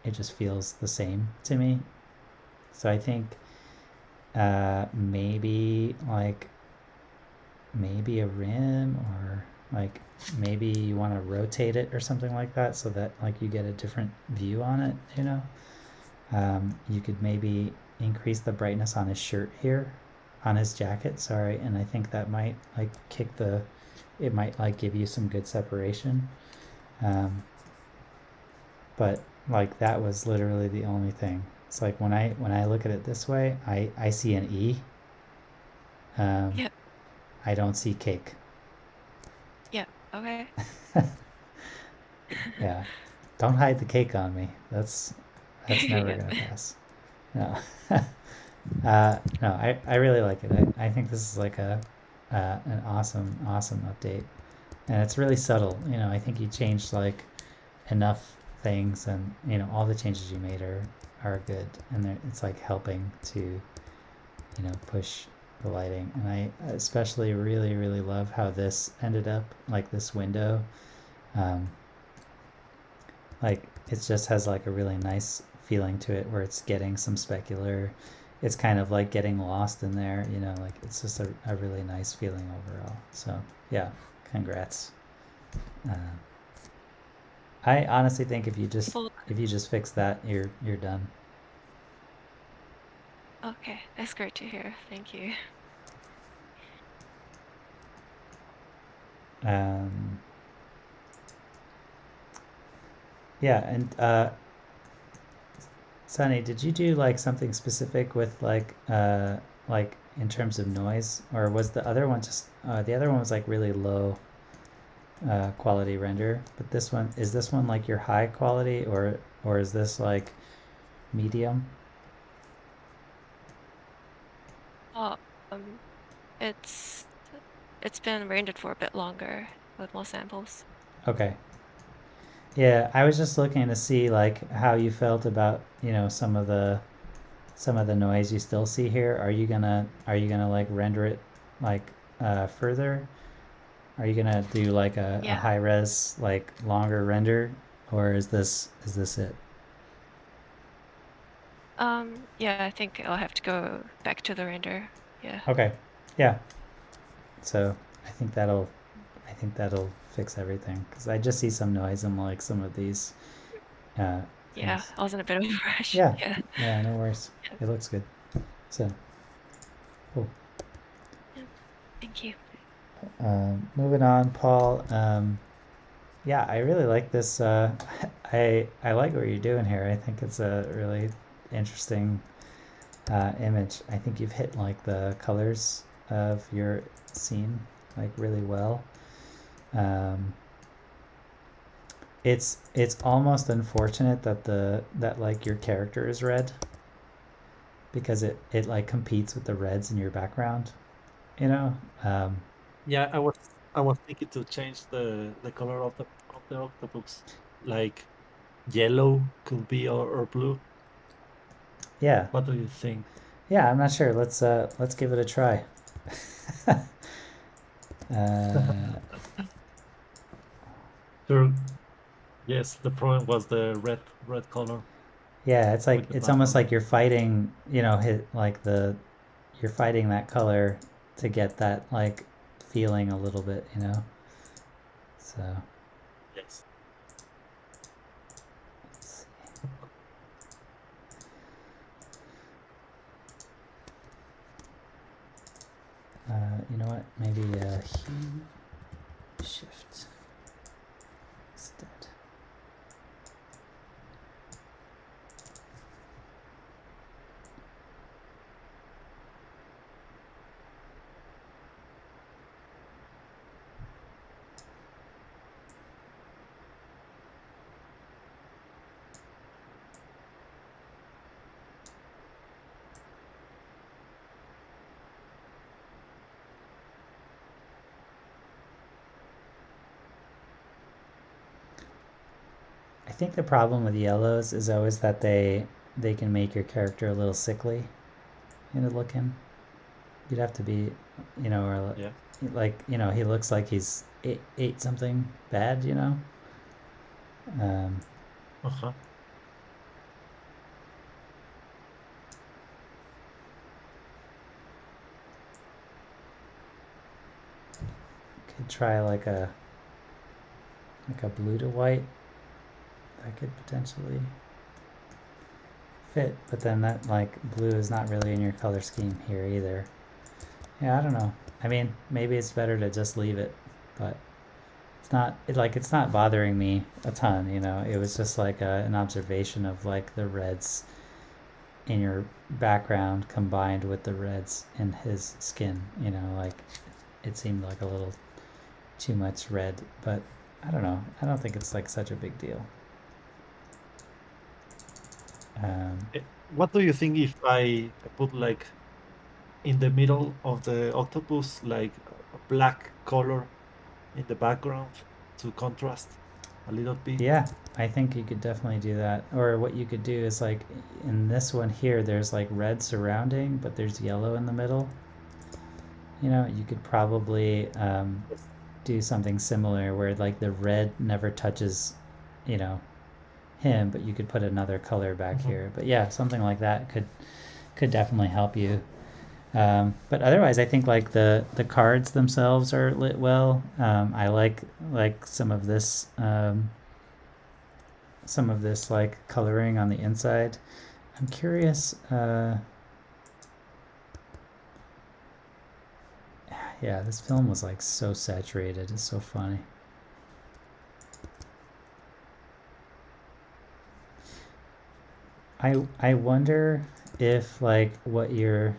A: it just feels the same to me. So I think maybe maybe a rim, or like maybe you want to rotate it or something like that, so that like you get a different view on it, you know. You could maybe increase the brightness on his shirt here, on his jacket, sorry, and I think that might like it might like give you some good separation. But like that was literally the only thing. It's like when I look at it this way, I see an E.
D: Yeah.
A: I don't see cake.
D: Yeah. Okay.
A: Yeah. Don't hide the cake on me. That's never
D: Yeah.
A: gonna pass. No. No, I really like it. I think this is like an awesome update, and it's really subtle. You know, I think you changed like enough things, and you know all the changes you made are good, and it's like helping to, you know, push the lighting. And I especially really love how this ended up, like this window. Like it just has like a really nice feeling to it, where it's getting some specular. It's kind of like getting lost in there, you know, like it's just a really nice feeling overall. So yeah, congrats. I honestly think if you just fix that, you're done.
D: Okay, that's great to hear. Thank you.
A: Yeah, and Sunny, did you do like something specific with like in terms of noise, or was the other one just the other one was like really low quality render, but this one like your high quality, or is this like medium?
D: Oh, it's been rendered for a bit longer with more samples.
A: Okay. Yeah, I was just looking to see like how you felt about, you know, some of the noise you still see here. Are you gonna like render it like further? Are you gonna do like a
D: Yeah.
A: high res like longer render, or is this it?
D: Yeah, I think I'll have to go back to the render. Yeah.
A: Okay. Yeah. So I think that'll fix everything, because I just see some noise in like some of these
D: Yeah,
A: things.
D: I was in a bit of a rush.
A: Yeah.
D: Yeah.
A: Yeah, no worries.
D: Yeah.
A: It looks good. So cool.
D: Yeah. Thank you.
A: Moving on, Paul. Yeah, I really like this. I like what you're doing here. I think it's a really interesting image. I think you've hit like the colors of your scene like really well. It's almost unfortunate that like your character is red, because it like competes with the reds in your background, you know.
E: Yeah, I was thinking to change the color of the octopus, like yellow could be, or blue.
A: Yeah.
E: What do you think?
A: Yeah, I'm not sure. Let's give it a try.
E: Sure. Yes, the problem was the red color.
A: Yeah, it's like
E: With the
A: it's almost
E: background.
A: like you're fighting, you know, you're fighting that color to get that like feeling a little bit, you know. So
E: Yes.
A: let's see. You know what? Maybe hue shift instead. I think the problem with yellows is always that they can make your character a little sickly, you know, looking. You'd have to be, you know, or
E: Yeah.
A: like, you know, he looks like he's ate something bad, you know.
E: Uh-huh.
A: Could try like a blue to white. That could potentially fit, but then that like blue is not really in your color scheme here either. Yeah, I don't know. I mean, maybe it's better to just leave it, but it's not bothering me a ton, you know. It was just like an observation of like the reds in your background combined with the reds in his skin, you know, like it seemed like a little too much red, but I don't know. I don't think it's like such a big deal.
E: What do you think if I put like in the middle of the octopus like a black color in the background to contrast a little bit?
A: Yeah, I think you could definitely do that. Or what you could do is like in this one here, there's like red surrounding, but there's yellow in the middle. You know, you could probably do something similar where like the red never touches, you know, him, but you could put another color back here. But yeah, something like that could definitely help you. But otherwise, I think like the cards themselves are lit well. I like some of this like coloring on the inside. I'm curious. Yeah, this film was like so saturated. It's so funny. I wonder if like what you're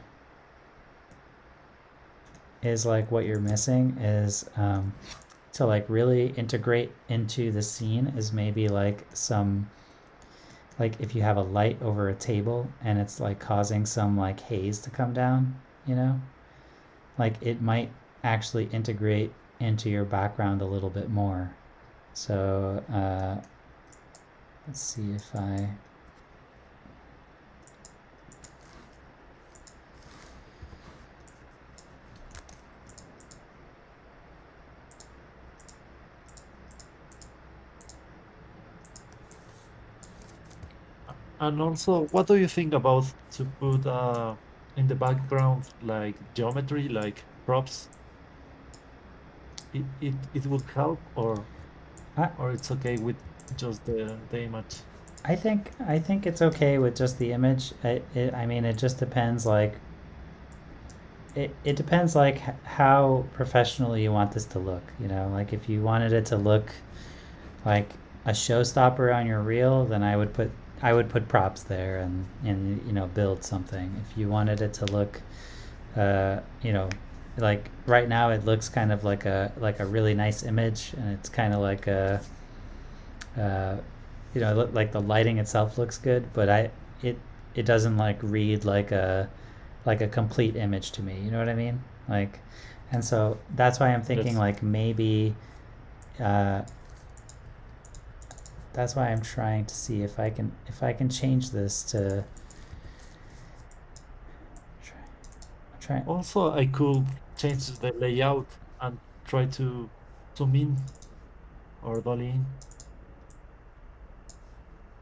A: missing is to like really integrate into the scene is maybe like some, like if you have a light over a table and it's like causing some like haze to come down, you know, like it might actually integrate into your background a little bit more. So let's see if I
E: And also, what do you think about to put in the background like geometry, like props? It would help, or it's okay with just the image?
A: I think it's okay with just the image. I mean, it just depends like it depends like how professionally you want this to look, you know. Like if you wanted it to look like a showstopper on your reel, then I would put props there and you know, build something. If you wanted it to look you know, like right now it looks kind of like a really nice image, and it's kind of like a you know, like the lighting itself looks good, but it doesn't like read like a complete image to me, you know what I mean? Like, and so that's why I'm thinking like maybe that's why I'm trying to see if I can change this to try.
E: Also, I could change the layout and try to zoom in or dolly in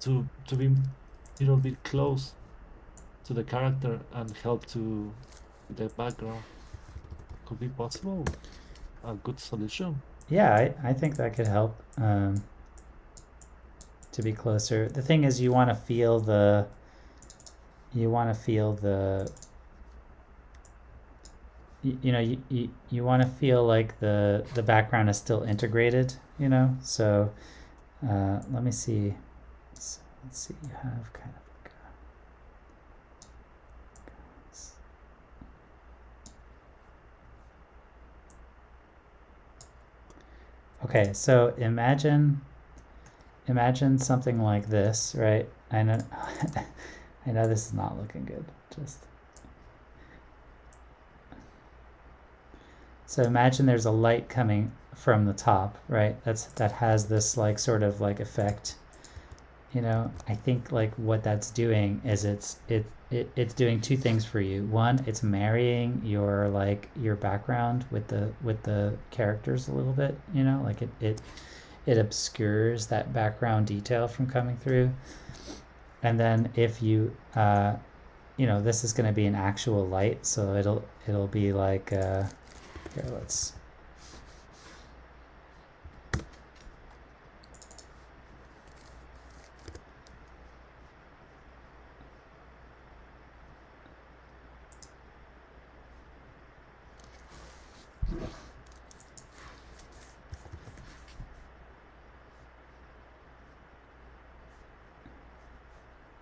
E: to be a little bit close to the character and help to the background. Could be possible. A good solution.
A: Yeah, I think that could help to be closer. The thing is, you want to feel the you want to feel like the background is still integrated, you know. So let me see. So let's see. You have kind of like a. Okay, so imagine something like this, right? I know I know this is not looking good. So imagine there's a light coming from the top, right? That has this like sort of like effect. You know, I think like what that's doing is it's doing two things for you. One, it's marrying your background with the characters a little bit, you know, like it it obscures that background detail from coming through. And then if you, you know, this is going to be an actual light, so it'll be like, here, let's.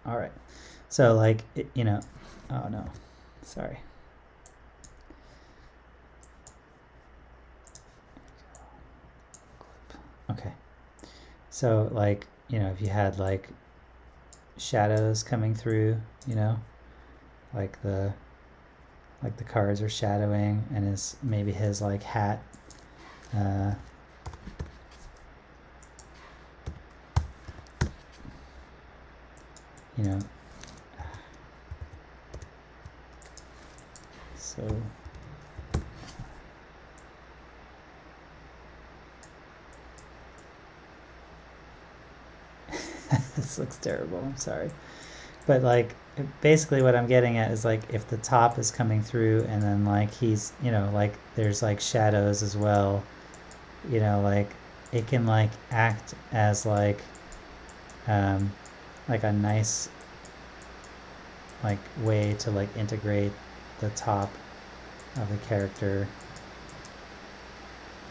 A: All right, so like, you know, oh no, sorry. Okay, so like, you know, if you had like shadows coming through, you know, like the cars are shadowing, and his maybe his like hat, you know, so this looks terrible, I'm sorry, but like basically what I'm getting at is like if the top is coming through and then like he's, you know, like there's like shadows as well, you know, like it can like act as like a nice like way to like integrate the top of the character,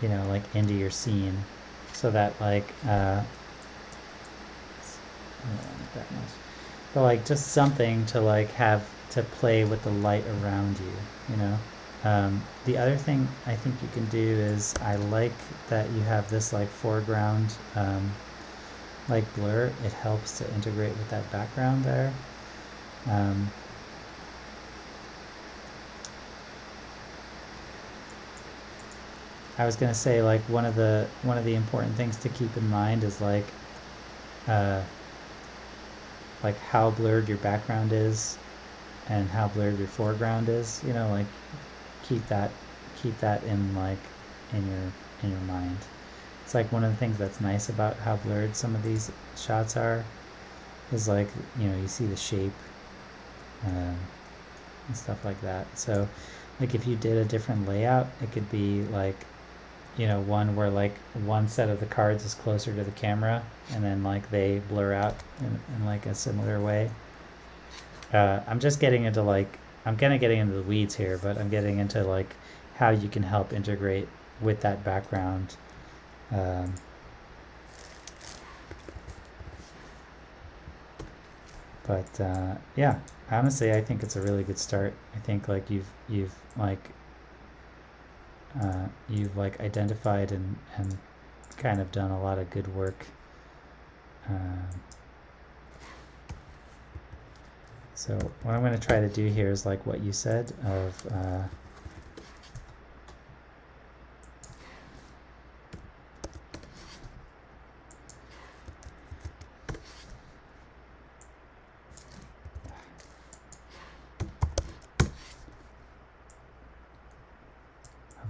A: you know, like into your scene, so that like I don't want that much, but like just something to like have to play with the light around you, you know. The other thing I think you can do is I like that you have this like foreground like blur. It helps to integrate with that background there. I was gonna say like one of the important things to keep in mind is like how blurred your background is and how blurred your foreground is, you know, like keep that in like in your mind. It's like one of the things that's nice about how blurred some of these shots are is like, you know, you see the shape and stuff like that. So like if you did a different layout, it could be like, you know, one where like one set of the cards is closer to the camera and then like they blur out in like a similar way. I'm just getting into like, I'm kind of getting into the weeds here, but I'm getting into like how you can help integrate with that background. Yeah, honestly, I think it's a really good start. I think like you've like identified and kind of done a lot of good work. So what I'm going to try to do here is like what you said of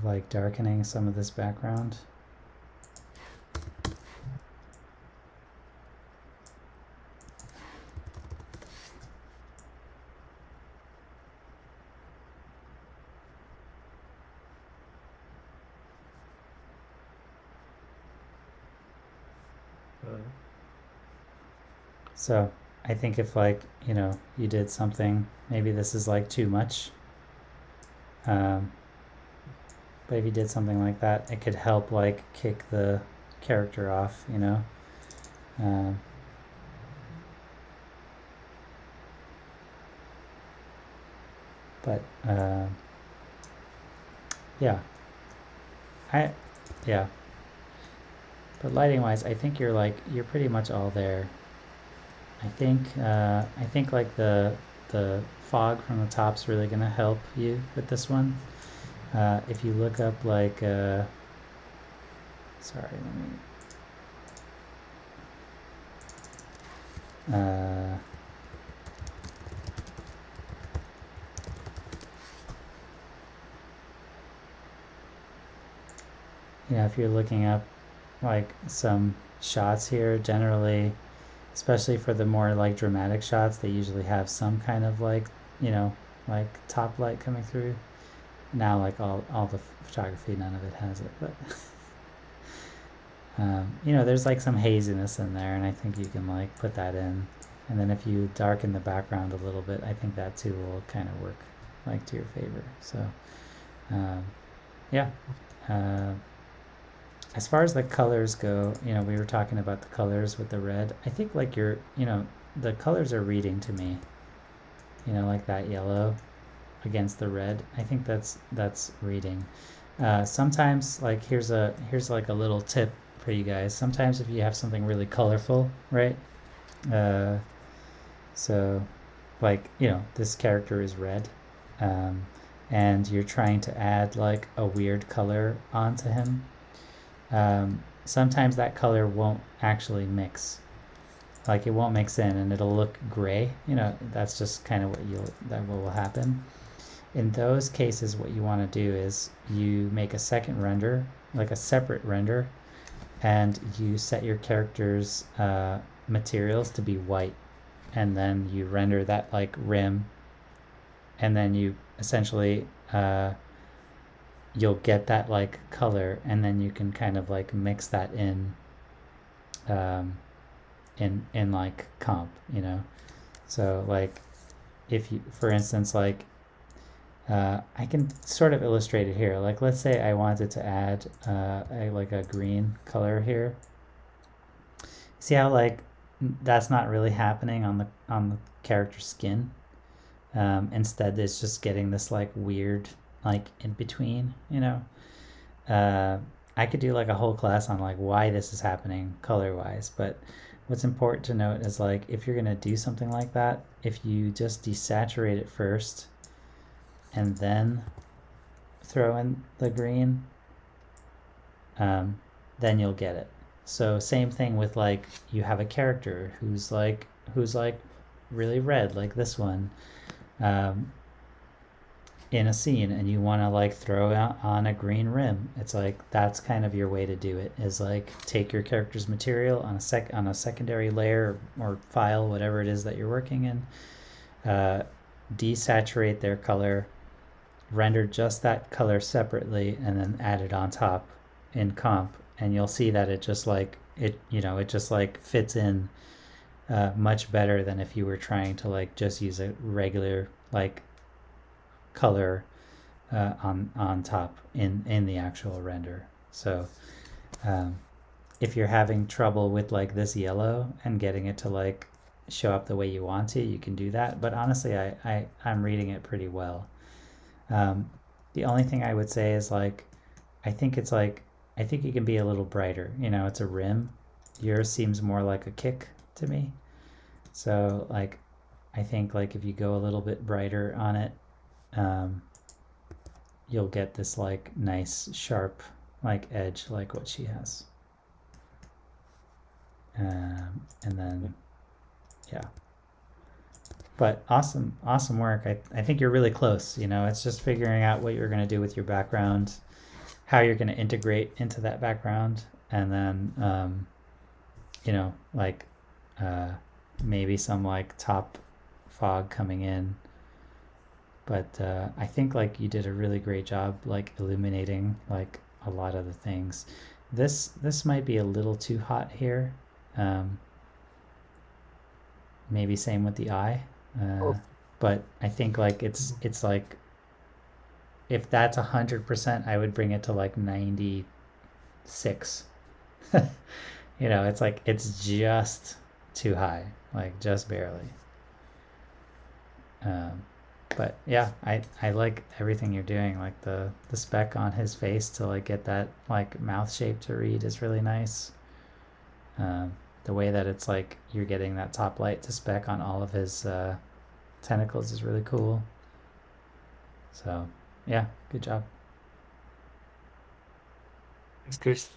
A: like darkening some of this background. So I think if like, you know, you did something, maybe this is like too much. But if you did something like that, it could help like kick the character off, you know. But yeah, yeah. But lighting wise, I think you're pretty much all there. I think like the fog from the top's really gonna help you with this one. If you look up like sorry, let me you know, if you're looking up like some shots here. Generally, especially for the more like dramatic shots, they usually have some kind of like, you know, like top light coming through. Now like all the photography, none of it has it, but you know, there's like some haziness in there, and I think you can like put that in. And then if you darken the background a little bit, I think that too will kind of work like to your favor. So yeah. As far as the colors go, you know, we were talking about the colors with the red. I think like you know, the colors are reading to me, you know, like that yellow against the red. I think that's reading. Sometimes like here's like a little tip for you guys. Sometimes if you have something really colorful, right? So like, you know, this character is red, and you're trying to add like a weird color onto him. Sometimes that color won't actually mix. Like it won't mix in, and it'll look gray. You know, that's just kind of what will happen. In those cases, what you want to do is you make a second render, like a separate render, and you set your character's materials to be white, and then you render that like rim, and then you essentially you'll get that like color, and then you can kind of like mix that in like comp, you know. So like if you, for instance, like I can sort of illustrate it here. Like let's say I wanted to add like a green color here. See how like that's not really happening on the character's skin. Instead, it's just getting this like weird like in between, you know. I could do like a whole class on like why this is happening color wise, but what's important to note is like if you're gonna do something like that, if you just desaturate it first and then throw in the green, then you'll get it. So same thing with like you have a character who's like really red, like this one, in a scene, and you want to like throw out on a green rim. It's like that's kind of your way to do it, is like take your character's material on a secondary layer or file, whatever it is that you're working in, desaturate their color, render just that color separately, and then add it on top in comp, and you'll see that it just like it just like fits in much better than if you were trying to like just use a regular like color on top in the actual render. So if you're having trouble with like this yellow and getting it to like show up the way you want to, you can do that, but honestly I'm reading it pretty well. The only thing I would say is like I think you can be a little brighter. You know, it's a rim. Yours seems more like a kick to me. So like I think like if you go a little bit brighter on it, you'll get this like nice sharp like edge like what she has. And then yeah, but awesome work. I think you're really close. You know, it's just figuring out what you're going to do with your background, how you're going to integrate into that background, and then you know, like maybe some like top fog coming in. But I think like you did a really great job like illuminating like a lot of the things. This might be a little too hot here. Maybe same with the eye. But I think like it's like if that's 100%, I would bring it to like 96. You know, it's like it's just too high, like just barely. But yeah, I like everything you're doing. Like the speck on his face to like get that like mouth shape to read is really nice. The way that it's like you're getting that top light to speck on all of his tentacles is really cool. So yeah, good job.
E: Thanks, Chris.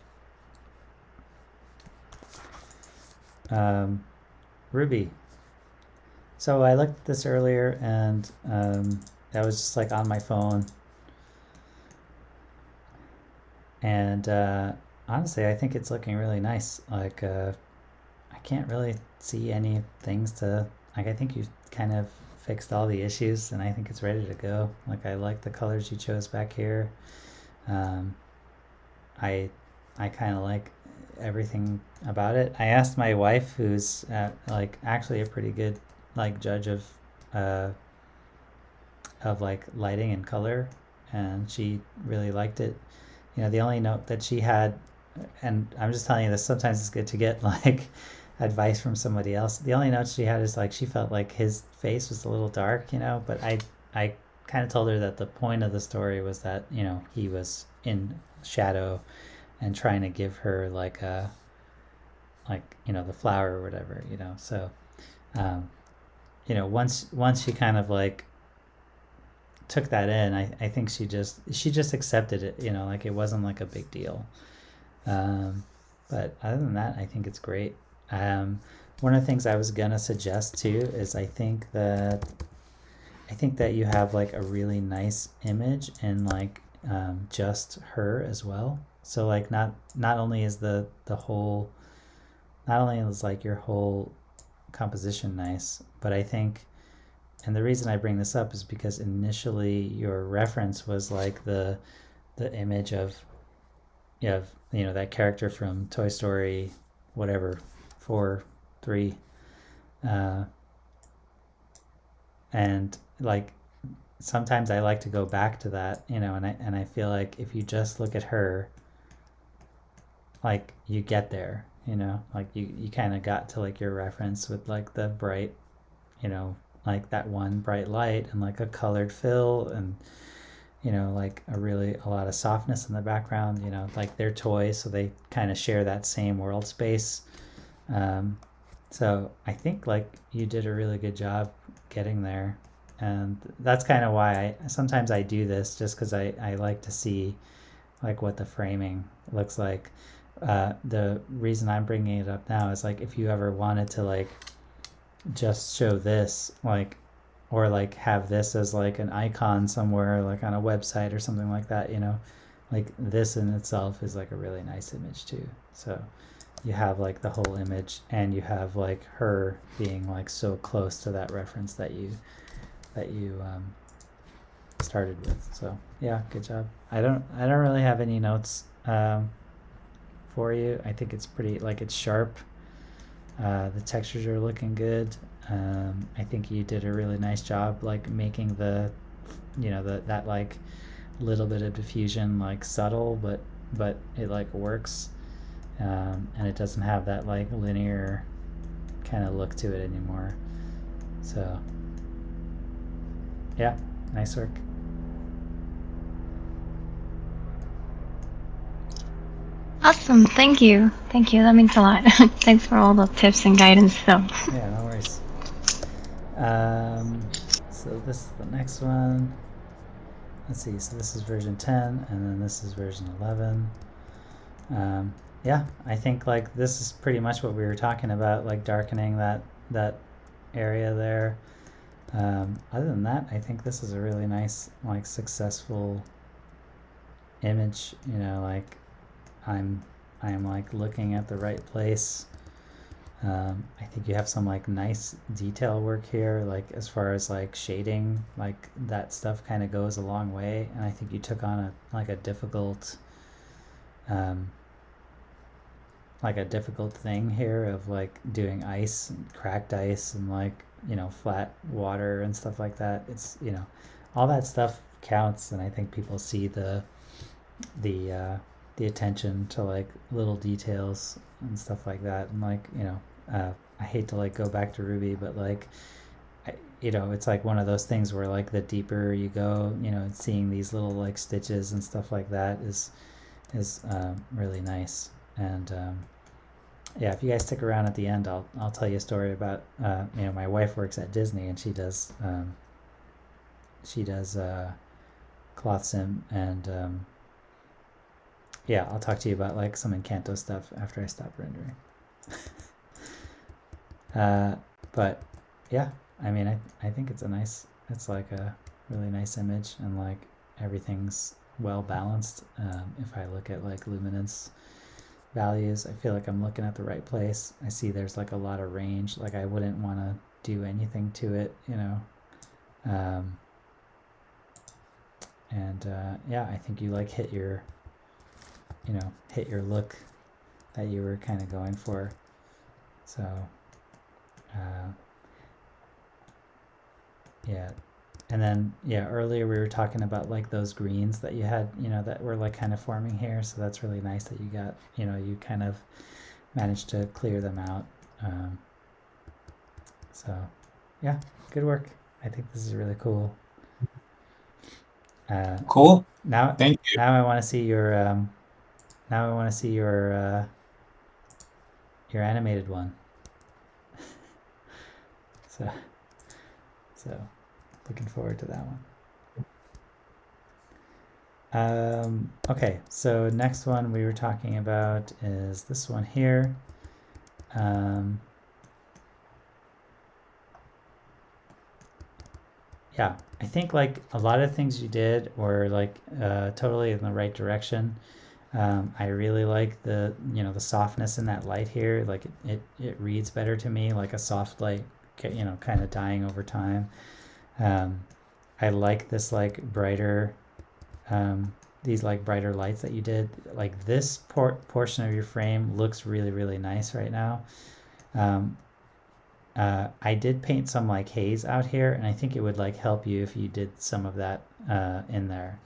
A: Ruby. So I looked at this earlier, and I was just like on my phone, and honestly, I think it's looking really nice. Like, I can't really see any things to, like, I think you kind of fixed all the issues and I think it's ready to go. Like, I like the colors you chose back here. Um, I kind of like everything about it. I asked my wife, who's like actually a pretty good like judge uh, of like lighting and color, and she really liked it. You know, the only note that she had, and I'm just telling you this, sometimes it's good to get like advice from somebody else. The only note she had is like she felt like his face was a little dark, you know, but I kind of told her that the point of the story was that, you know, he was in shadow and trying to give her like a, like, you know, the flower or whatever, you know. So um you know, once she kind of like took that in, I think she just accepted it, you know, like it wasn't like a big deal. But other than that, I think it's great. One of the things I was gonna suggest too is I think that you have like a really nice image and like just her as well. So like not only is the whole, not only is like your whole composition nice, but I think, and the reason I bring this up is because initially your reference was like the image of you know, that character from Toy Story, whatever, 4, 3, and like sometimes I like to go back to that, you know, and I feel like if you just look at her, like you get there, you know, like you kind of got to like your reference with like the bright, you know, like that one bright light and like a colored fill and, you know, like a lot of softness in the background, you know, like they're toys, so they kind of share that same world space. So I think like you did a really good job getting there, and that's kind of why sometimes I do this, just because I like to see like what the framing looks like. The reason I'm bringing it up now is like if you ever wanted to like just show this, like, or like have this as like an icon somewhere like on a website or something like that, you know, like this in itself is like a really nice image too. So you have like the whole image and you have like her being like so close to that reference that you started with. So yeah, good job. I don't really have any notes for you. I think it's pretty, like, it's sharp. The textures are looking good. I think you did a really nice job like making the, you know, that like little bit of diffusion like subtle, but it like works, and it doesn't have that like linear kind of look to it anymore. So yeah, nice work.
F: Awesome, thank you. Thank you, that means a lot. Thanks for all the tips and guidance though.
A: Yeah, no worries. So this is the next one. Let's see, so this is version 10 and then this is version 11. Yeah, I think like this is pretty much what we were talking about, like darkening that area there. Other than that, I think this is a really nice, like, successful image, you know, like I'm like looking at the right place. I think you have some like nice detail work here, like as far as like shading, like that stuff kind of goes a long way, and I think you took on a difficult thing here of like doing ice and cracked ice and like, you know, flat water and stuff like that. It's, you know, all that stuff counts, and I think people see the attention to like little details and stuff like that. And like, you know, I hate to like go back to Ruby, but like you know, it's like one of those things where like the deeper you go, you know, seeing these little like stitches and stuff like that is really nice. And yeah, if you guys stick around at the end, I'll tell you a story about you know, my wife works at Disney and she does cloth sim, and yeah, I'll talk to you about like some Encanto stuff after I stop rendering. But yeah, I mean, I think it's it's like a really nice image, and like everything's well balanced. If I look at like luminance values. I feel like I'm looking at the right place. I see there's like a lot of range. Like I wouldn't want to do anything to it, you know. And yeah, I think you like hit your look that you were kind of going for. So yeah. And then, yeah, earlier we were talking about like those greens that you had, you know, that were like kind of forming here. So that's really nice that you got, you know, you kind of managed to clear them out. So yeah, good work. I think this is really cool.
G: Cool.
A: Now,
G: Thank you.
A: now I want to see your, your animated one. So looking forward to that one. Okay, so next one we were talking about is this one here. Yeah, I think like a lot of things you did were like totally in the right direction. I really like the, you know, the softness in that light here. Like it reads better to me, like a soft light, you know, kind of dying over time. I like this like brighter, these like brighter lights that you did. Like this portion of your frame looks really, really nice right now. I did paint some like haze out here, and I think it would like help you if you did some of that in there.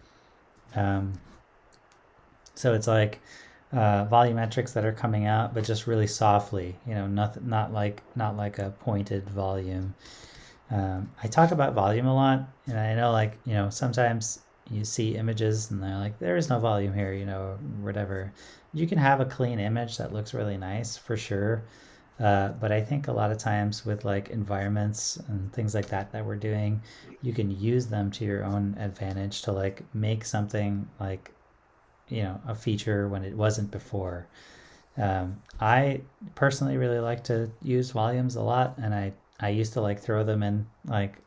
A: So it's like volumetrics that are coming out, but just really softly, you know, not like a pointed volume. I talk about volume a lot, and I know like, you know, sometimes you see images and they're like, there is no volume here, you know, whatever. You can have a clean image that looks really nice for sure. But I think a lot of times with like environments and things like that we're doing, you can use them to your own advantage to like make something like, you know, a feature when it wasn't before. I personally really like to use volumes a lot, and I used to like throw them in like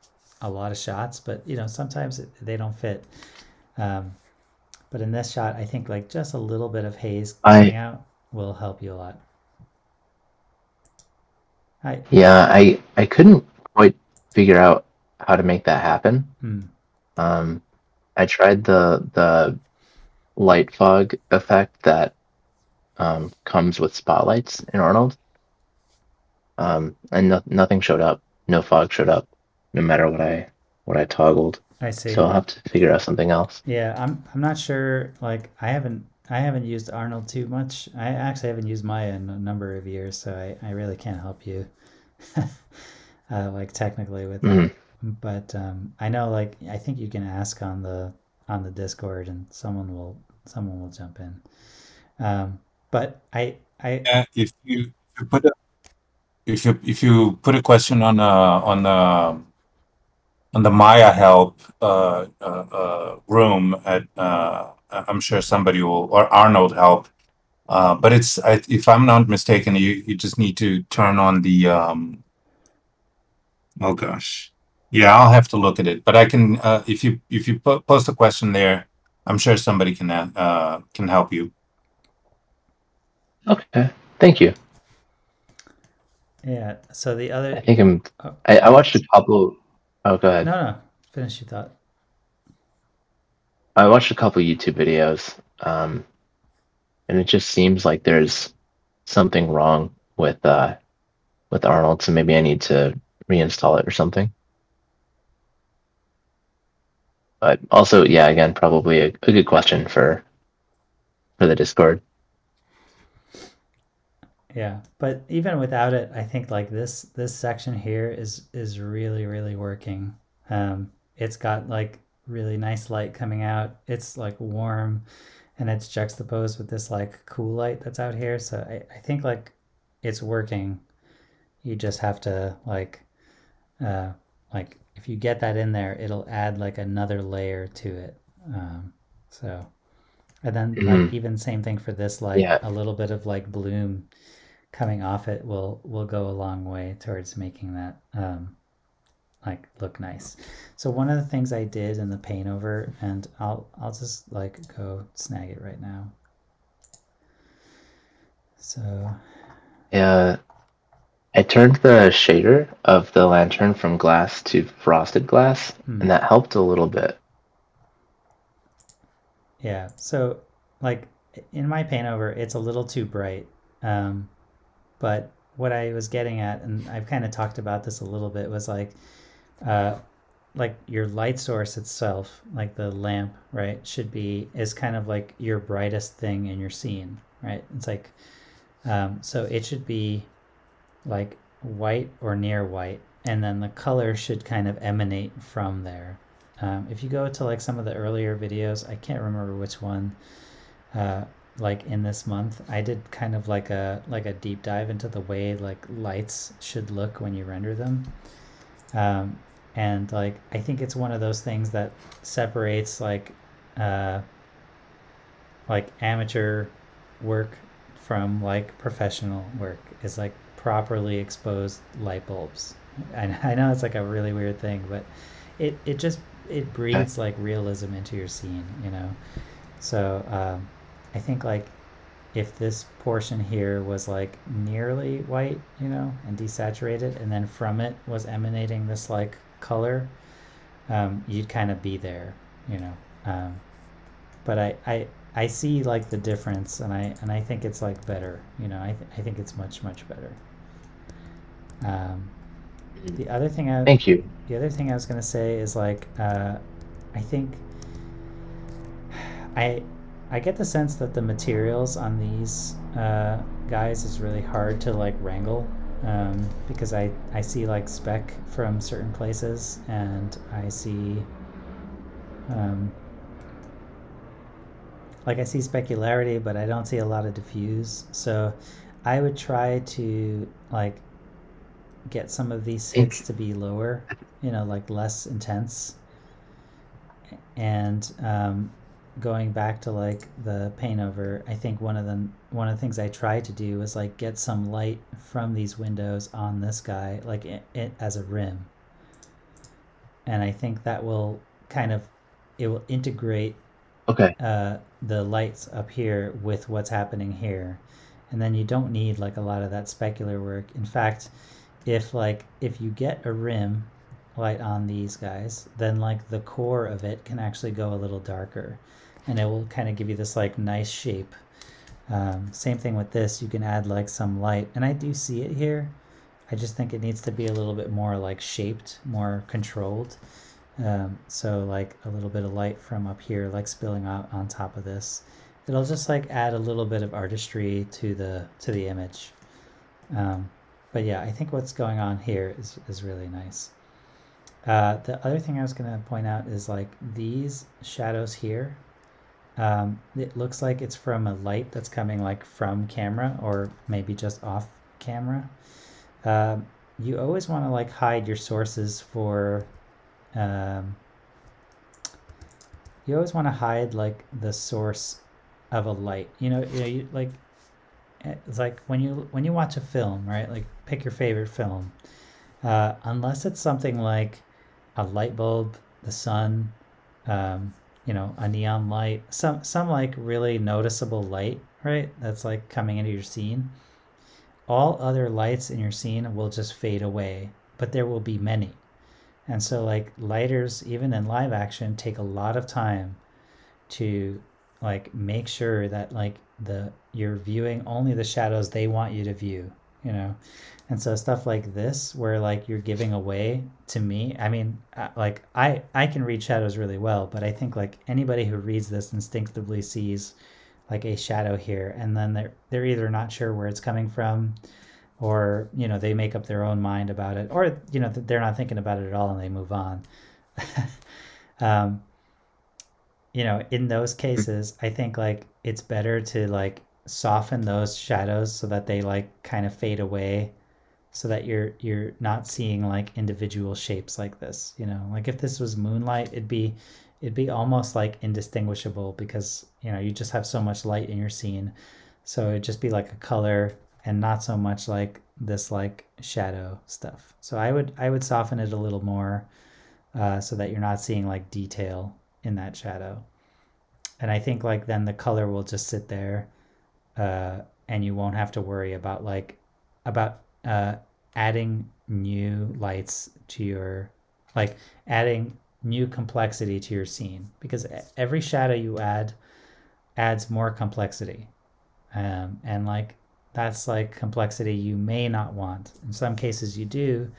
A: a lot of shots, but you know, sometimes they don't fit. But in this shot, I think like just a little bit of haze coming out will help you a lot. Hi.
H: Yeah, I couldn't quite figure out how to make that happen. I tried the light fog effect that comes with spotlights in Arnold, and nothing showed up. No fog showed up, no matter what I toggled.
A: I see.
H: So I'll have to figure out something else.
A: Yeah, I'm not sure. Like I haven't used Arnold too much. I actually haven't used Maya in a number of years, so I really can't help you like technically with that. But I know, like, I think you can ask on the Discord, and someone will jump in. But
G: if you put a question on the Maya help room at I'm sure somebody will, or Arnold help. But if I'm not mistaken, you just need to turn on the oh gosh, yeah, I'll have to look at it. But I can if you post a question there, I'm sure somebody can help you.
H: Okay, thank you.
A: Yeah. So the other,
H: I think I watched a couple. Oh, go ahead.
A: No, finish your thought.
H: I watched a couple YouTube videos, and it just seems like there's something wrong with Arnold, so maybe I need to reinstall it or something. But also, yeah, again, probably a good question for the Discord.
A: Yeah, but even without it, I think like this section here is really, really working. It's got like really nice light coming out. It's like warm, and it's juxtaposed with this like cool light that's out here. So I think like it's working. You just have to like if you get that in there, it'll add like another layer to it. So, and then like even same thing for this light.
H: Yeah.
A: A little bit of like bloom coming off it will go a long way towards making that like look nice. So one of the things I did in the paint over, and I'll just like go snag it right now. So
H: Yeah, I turned the shader of the lantern from glass to frosted glass, and that helped a little bit.
A: Yeah, so like in my paint over, it's a little too bright. But what I was getting at, and I've kind of talked about this a little bit, was like your light source itself, like the lamp, right, is kind of like your brightest thing in your scene, right? It's like, so it should be like white or near white, and then the color should kind of emanate from there. If you go to like some of the earlier videos, I can't remember which one, like in this month, I did kind of like a deep dive into the way like lights should look when you render them. And like I think it's one of those things that separates like amateur work from like professional work, is like properly exposed light bulbs. I know it's like a really weird thing, but it breathes like realism into your scene, you know. So I think like if this portion here was like nearly white, you know, and desaturated, and then from it was emanating this like color, you'd kind of be there, you know. But I see like the difference, and I think it's like better, you know. I think it's much better. The other thing
H: Thank you.
A: The other thing I was gonna say is like I think I get the sense that the materials on these guys is really hard to like wrangle, because I see like spec from certain places, and I see like I see specularity, but I don't see a lot of diffuse. So I would try to like get some of these hits to be lower, you know, like less intense. And going back to like the paint over, I think one of the things I tried to do was like get some light from these windows on this guy, like it as a rim. And I think that will kind of, it will integrate the lights up here with what's happening here. And then you don't need like a lot of that specular work. In fact, if you get a rim light on these guys, then like the core of it can actually go a little darker, and it will kind of give you this like nice shape. Same thing with this, you can add like some light, and I do see it here. I just think it needs to be a little bit more like shaped, more controlled. So like a little bit of light from up here like spilling out on top of this, it'll just like add a little bit of artistry to the image. But yeah, I think what's going on here is really nice. The other thing I was going to point out is like these shadows here. It looks like it's from a light that's coming like from camera, or maybe just off camera. You always want to like hide your sources for you always want to hide like the source of a light. You like, it's like when you watch a film, right? Like pick your favorite film. Unless it's something like a light bulb, the sun, you know, a neon light, some like really noticeable light, right? That's like coming into your scene. All other lights in your scene will just fade away, but there will be many. And so like lighters, even in live action, take a lot of time to like make sure that like you're viewing only the shadows they want you to view, you know. And so stuff like this, where like you're giving away, to me, I mean, like I can read shadows really well, but I think like anybody who reads this instinctively sees like a shadow here, and then they're either not sure where it's coming from, or you know, they make up their own mind about it, or you know, they're not thinking about it at all and they move on. You know, in those cases, I think like it's better to like soften those shadows so that they like kind of fade away, so that you're not seeing like individual shapes like this, you know. Like if this was moonlight, it'd be almost like indistinguishable, because you know, you just have so much light in your scene. So it'd just be like a color and not so much like this like shadow stuff. So I would soften it a little more, so that you're not seeing like detail in that shadow. And I think like then the color will just sit there, and you won't have to worry about like adding new lights to your, like adding new complexity to your scene, because every shadow you add adds more complexity, and like that's like complexity you may not want. In some cases you do,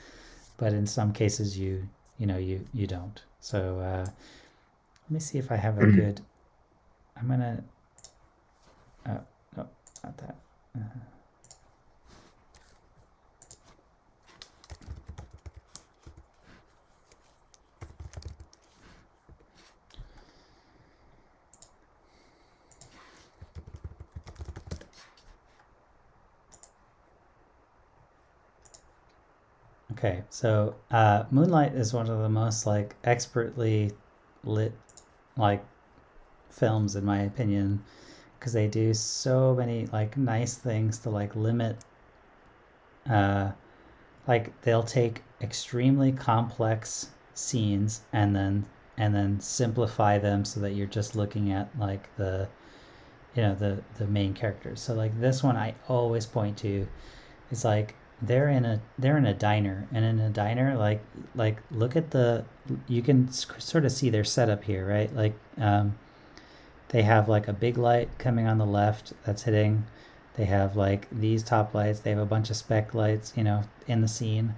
A: but in some cases you don't. So let me see if I have a good, I'm gonna no, not that. Okay, so Moonlight is one of the most like expertly lit like films in my opinion, because they do so many like nice things to like limit, like they'll take extremely complex scenes and then simplify them so that you're just looking at like the the main characters. So like this one I always point to is like they're in a diner, and in a diner like look at you can sort of see their setup here, right? Like they have like a big light coming on the left that's hitting. They have like these top lights. They have a bunch of spec lights, in the scene.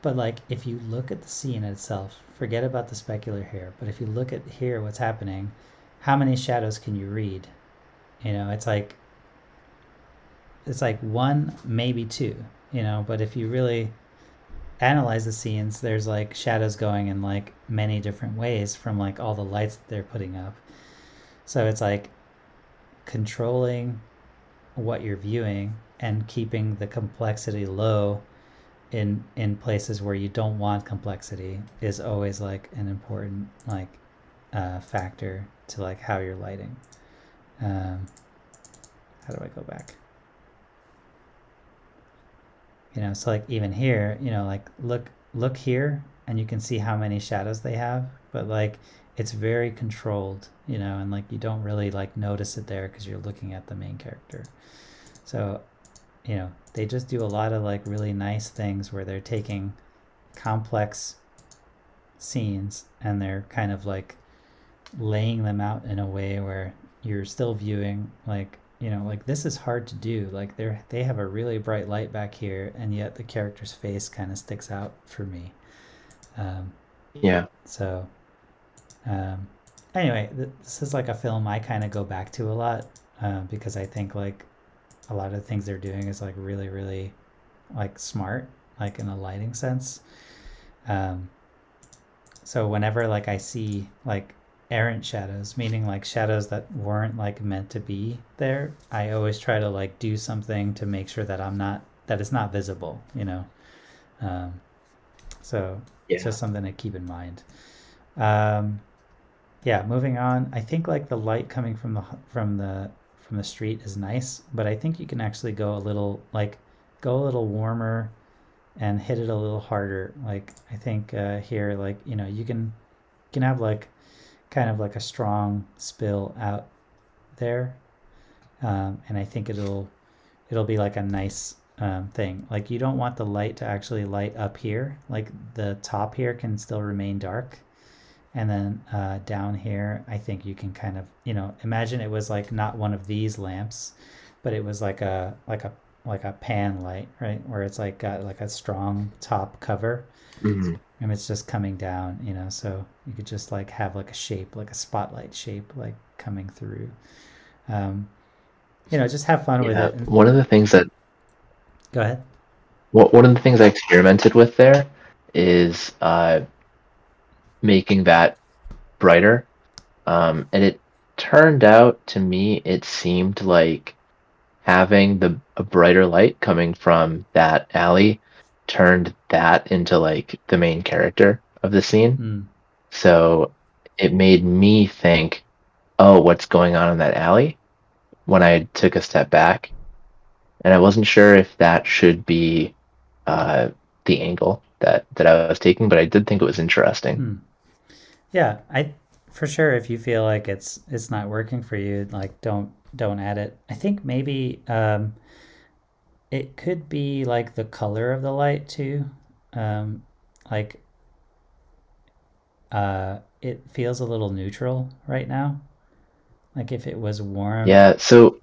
A: But like if you look at the scene itself, forget about the specular here. But if you look at here, what's happening, how many shadows can you read? It's like one, maybe two, but if you really analyze the scenes, there's like shadows going in like many different ways from like all the lights that they're putting up. So it's like controlling what you're viewing and keeping the complexity low in places where you don't want complexity is always like an important like factor to like how you're lighting. How do I go back? So like even here, like look here, and you can see how many shadows they have, but like it's very controlled, and like you don't really like notice it there because you're looking at the main character. So they just do a lot of like really nice things where they're taking complex scenes and they're kind of like laying them out in a way where you're still viewing like like this is hard to do. Like they have a really bright light back here, and yet the character's face kind of sticks out for me.
H: Yeah.
A: So anyway, this is like a film I kind of go back to a lot, because I think like a lot of the things they're doing is like really, really like smart, like in a lighting sense. So whenever like I see like errant shadows, meaning like shadows that weren't like meant to be there, I always try to like do something to make sure that it's not visible, so it's just something to keep in mind. Yeah, moving on, I think like the light coming from the street is nice, but I think you can actually go a little warmer and hit it a little harder. Like I think here, like you can have like kind of like a strong spill out there, and I think it'll be like a nice thing. Like you don't want the light to actually light up here. Like the top here can still remain dark, and then down here I think you can kind of imagine it was like not one of these lamps, but it was like a pan light, right, where it's like got like a strong top cover.
H: Mm-hmm.
A: And it's just coming down, so you could just like have like a shape, like a spotlight shape, like coming through. Just have fun with it.
H: One of the things that
A: Go ahead.
H: One of the things I experimented with there is making that brighter, and it turned out to me it seemed like having a brighter light coming from that alley turned that into like the main character of the scene. So it made me think, oh, what's going on in that alley, when I took a step back, and I wasn't sure if that should be the angle that I was taking, but I did think it was interesting.
A: Yeah, for sure, if you feel like it's not working for you, like don't don't add it. I think maybe it could be like the color of the light too. Like it feels a little neutral right now. Like if it was warm.
H: Yeah, so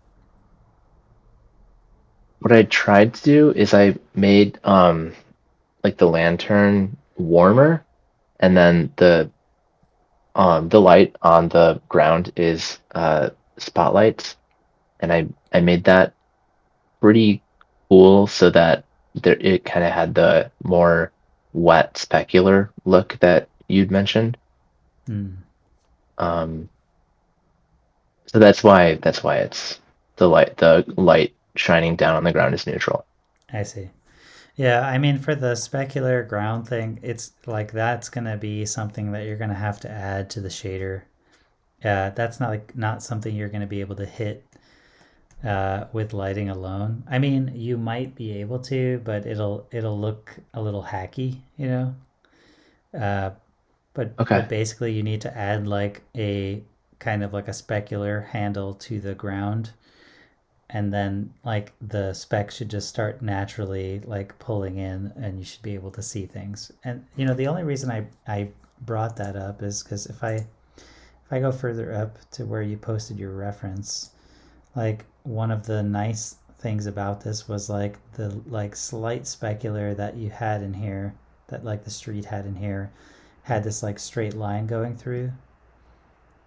H: what I tried to do is I made like the lantern warmer, and then the light on the ground is spotlights, and I made that pretty cool so that it kind of had the more wet specular look that you'd mentioned. So that's why it's the light shining down on the ground is neutral.
A: I see. Yeah, I mean, for the specular ground thing, it's like that's gonna be something that you're gonna have to add to the shader. That's not something you're gonna be able to hit with lighting alone. I mean, you might be able to, but it'll look a little hacky, you know. But basically, you need to add like a kind of like a specular handle to the ground, and then like the speck should just start naturally like pulling in, and you should be able to see things. And you know, the only reason I brought that up is because if I go further up to where you posted your reference, like one of the nice things about this was like the like slight specular that you had in here, that like the street had in here, had this like straight line going through,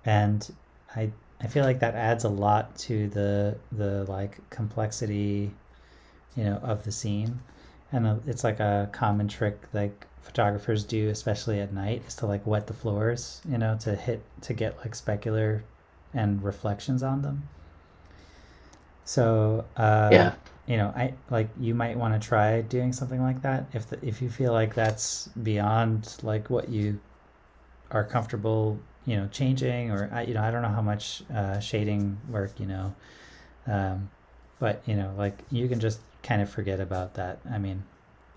A: and I feel like that adds a lot to the like complexity, you know, of the scene. And it's like a common trick like photographers do, especially at night, is to like wet the floors, you know, to get like specular and reflections on them. So
H: Yeah.
A: you know, I like you might want to try doing something like that if you feel like that's beyond like what you are comfortable, you know, changing, or I don't know how much shading work, you know, but you know, like you can just kind of forget about that. I mean,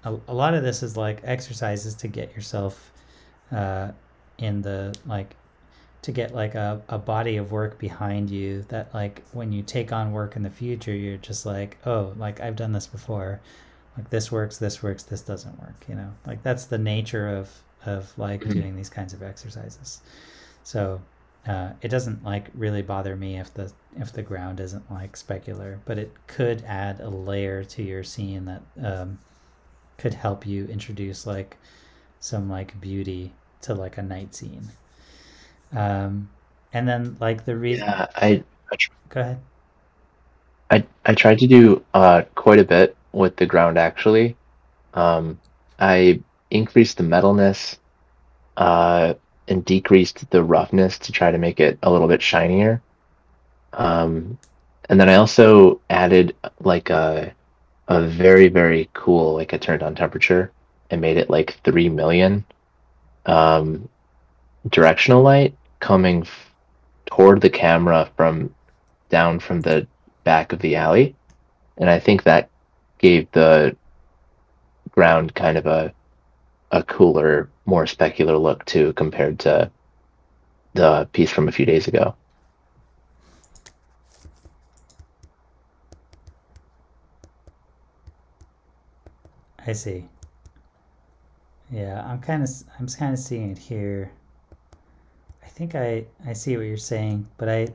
A: a lot of this is like exercises to get yourself in the like to get like a body of work behind you that like when you take on work in the future, you're just like, oh, like I've done this before, like this works, this doesn't work, you know, like that's the nature of like doing these kinds of exercises. So it doesn't like really bother me if the ground isn't like specular, but it could add a layer to your scene that could help you introduce like some like beauty to like a night scene. And then like the reason.
H: Yeah,
A: Go ahead.
H: I tried to do quite a bit with the ground actually. I increased the metalness and decreased the roughness to try to make it a little bit shinier. And then I also added like a very, very cool, like I turned on temperature and made it like 3 million directional light coming toward the camera from down from the back of the alley. And I think that gave the ground kind of a cooler, more specular look too, compared to the piece from a few days ago.
A: I see. Yeah, I'm kind of seeing it here. I think I see what you're saying, but I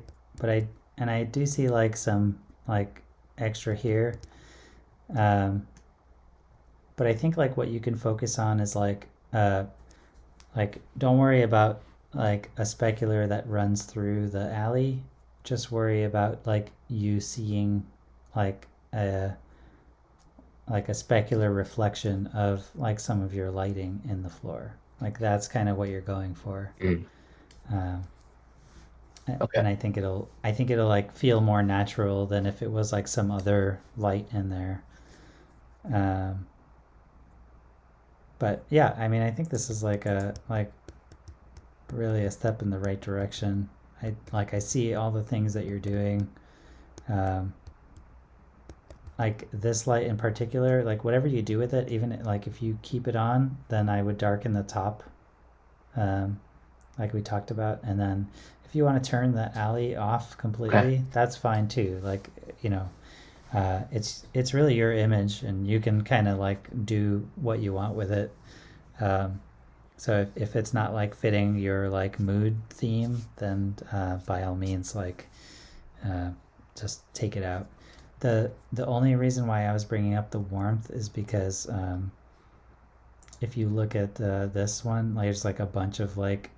A: do see like some like extra here. But I think like what you can focus on is like don't worry about like a specular that runs through the alley. Just worry about like you seeing like a specular reflection of like some of your lighting in the floor. Like that's kind of what you're going for.
H: Okay.
A: And I think it'll like feel more natural than if it was like some other light in there. But yeah, I mean, I think this is like really a step in the right direction. I see all the things that you're doing. Like this light in particular, like whatever you do with it, even like if you keep it on, then I would darken the top. like we talked about. And then if you want to turn the alley off completely, that's fine too. Like, you know, it's really your image, and you can kind of like do what you want with it. So if it's not like fitting your like mood theme, then by all means, like just take it out. The only reason why I was bringing up the warmth is because if you look at this one, like, there's like a bunch of like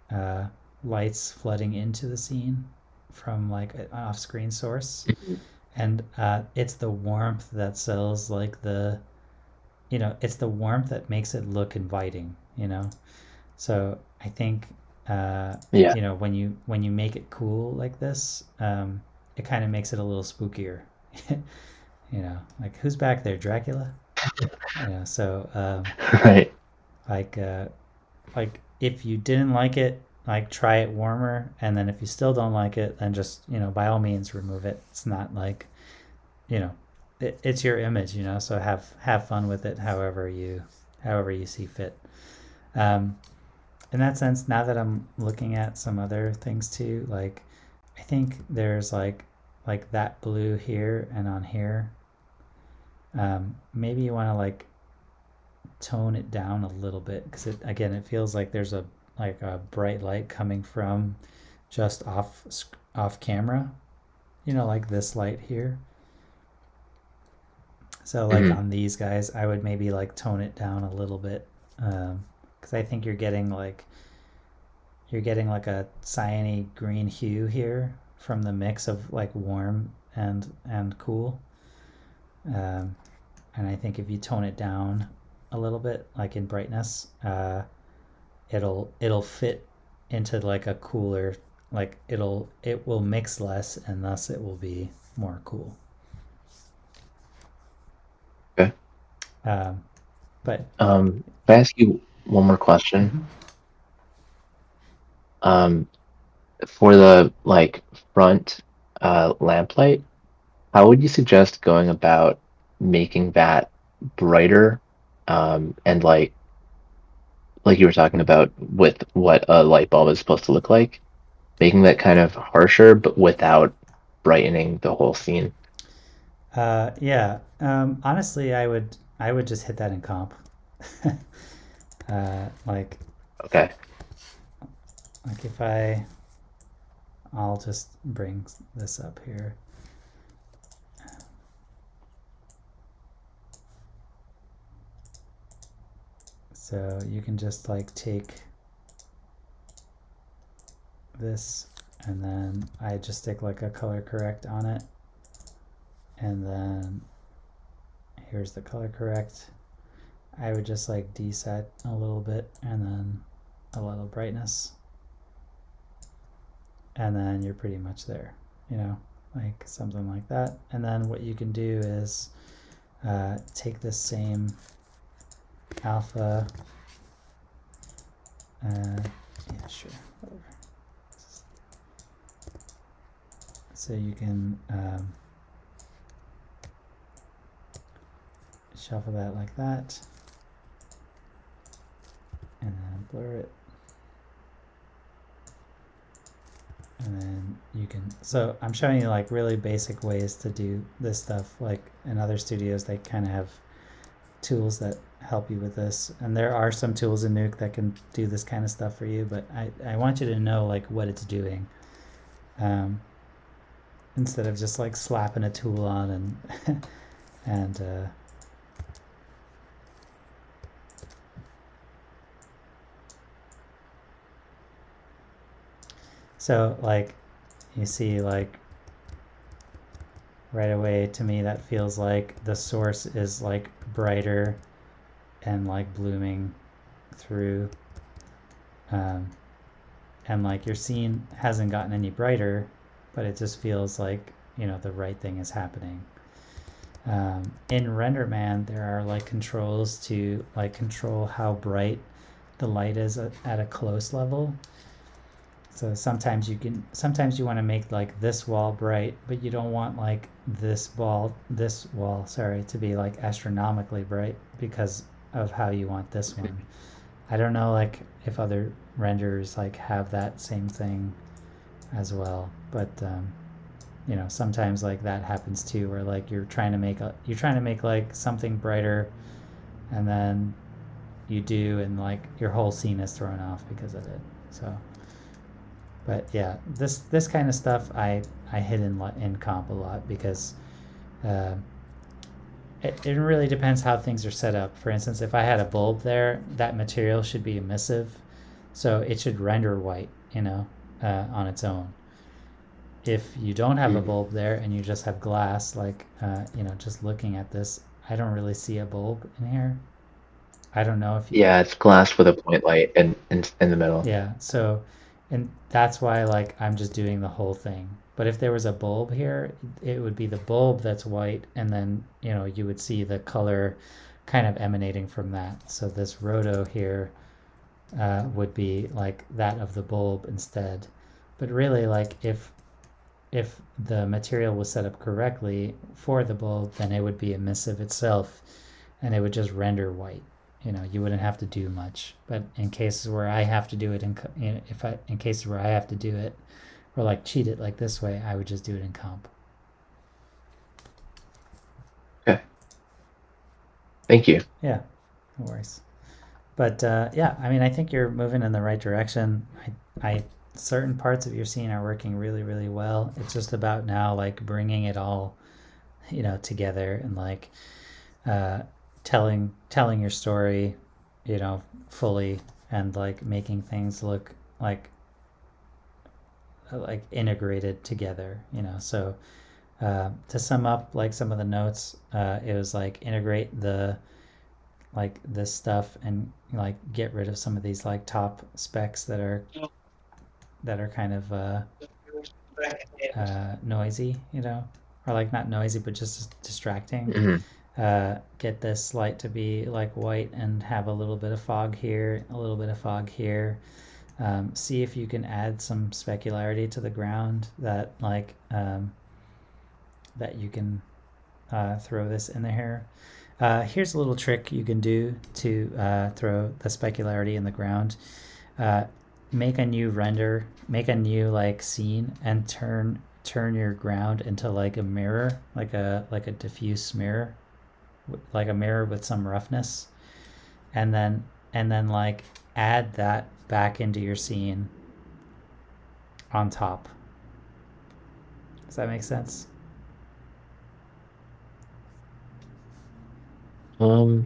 A: lights flooding into the scene from like an off-screen source, and it's the warmth that sells like the, you know, it's the warmth that makes it look inviting, you know. So I think you know, when you make it cool like this, it kind of makes it a little spookier. You know, like, who's back there, Dracula? Yeah. So
H: Right.
A: like if you didn't like it, like, try it warmer, and then if you still don't like it, then just, you know, by all means remove it. It's not like, you know, it's your image, you know, so have fun with it however you see fit. In that sense, now that I'm looking at some other things too, like, I think there's like that blue here and on here, maybe you want to like tone it down a little bit, because it feels like there's a bright light coming from just off camera, you know, like this light here. So like on these guys, I would maybe like tone it down a little bit, because I think you're getting like a cyany green hue here from the mix of like warm and cool, and I think if you tone it down a little bit, like in brightness, it'll fit into like a cooler, like it will mix less, and thus it will be more cool.
H: Okay.
A: But
H: can I ask you one more question? For the like front lamplight, how would you suggest going about making that brighter, and like you were talking about with what a light bulb is supposed to look like, making that kind of harsher but without brightening the whole scene?
A: Yeah. Honestly, I would just hit that in comp. Like,
H: Okay.
A: like if I'll just bring this up here. So you can just like take this, and then I just stick like a color correct on it, and then here's the color correct. I would just like deset a little bit, and then a little brightness, and then you're pretty much there, you know, like something like that. And then what you can do is take this same alpha, yeah, sure, whatever. So you can shuffle that like that, and then blur it, and then you can, so I'm showing you like really basic ways to do this stuff. Like in other studios, they kind of have tools that help you with this, and there are some tools in Nuke that can do this kind of stuff for you, but I want you to know like what it's doing, instead of just like slapping a tool on and so like you see, like right away, to me that feels like the source is like brighter and like blooming through, and like your scene hasn't gotten any brighter, but it just feels like, you know, the right thing is happening. In RenderMan, there are like controls to like control how bright the light is at a close level. So sometimes you want to make like this wall bright, but you don't want like this wall, sorry, to be like astronomically bright because of how you want this one. I don't know like if other renderers like have that same thing as well, but you know, sometimes like that happens too, where like you're trying to make like something brighter, and then you do, and like your whole scene is thrown off because of it. So, but yeah, this kind of stuff I hit in comp a lot because it really depends how things are set up. For instance, if I had a bulb there, that material should be emissive, so it should render white, you know, on its own. If you don't have a bulb there and you just have glass, like, you know, just looking at this, I don't really see a bulb in here. I don't know if you...
H: Yeah, it's glass with a point light in the middle.
A: Yeah, so, and that's why, like, I'm just doing the whole thing. But if there was a bulb here, it would be the bulb that's white, and then, you know, you would see the color kind of emanating from that. So this roto here would be like that of the bulb instead. But really, like, if the material was set up correctly for the bulb, then it would be emissive itself, and it would just render white. You know, you wouldn't have to do much. But in cases where I have to do it, in cases where I have to do it, or like cheat it like this way, I would just do it in comp.
H: Okay. Thank you.
A: Yeah, no worries. But yeah, I mean, I think you're moving in the right direction. I certain parts of your scene are working really, really well. It's just about now like bringing it all, you know, together and like telling your story, you know, fully, and like making things look like integrated together, you know. So to sum up like some of the notes, it was like integrate like this stuff and like get rid of some of these like top specs that are kind of noisy, you know, or like not noisy but just distracting. Get this light to be like white and have a little bit of fog here, a little bit of fog here. See if you can add some specularity to the ground that like that you can throw this in there. Here's a little trick you can do to throw the specularity in the ground. Make a new render, make a new like scene, and turn your ground into like a mirror, like a diffuse mirror, like a mirror with some roughness, and then like add that back into your scene on top. Does that make sense?
H: Do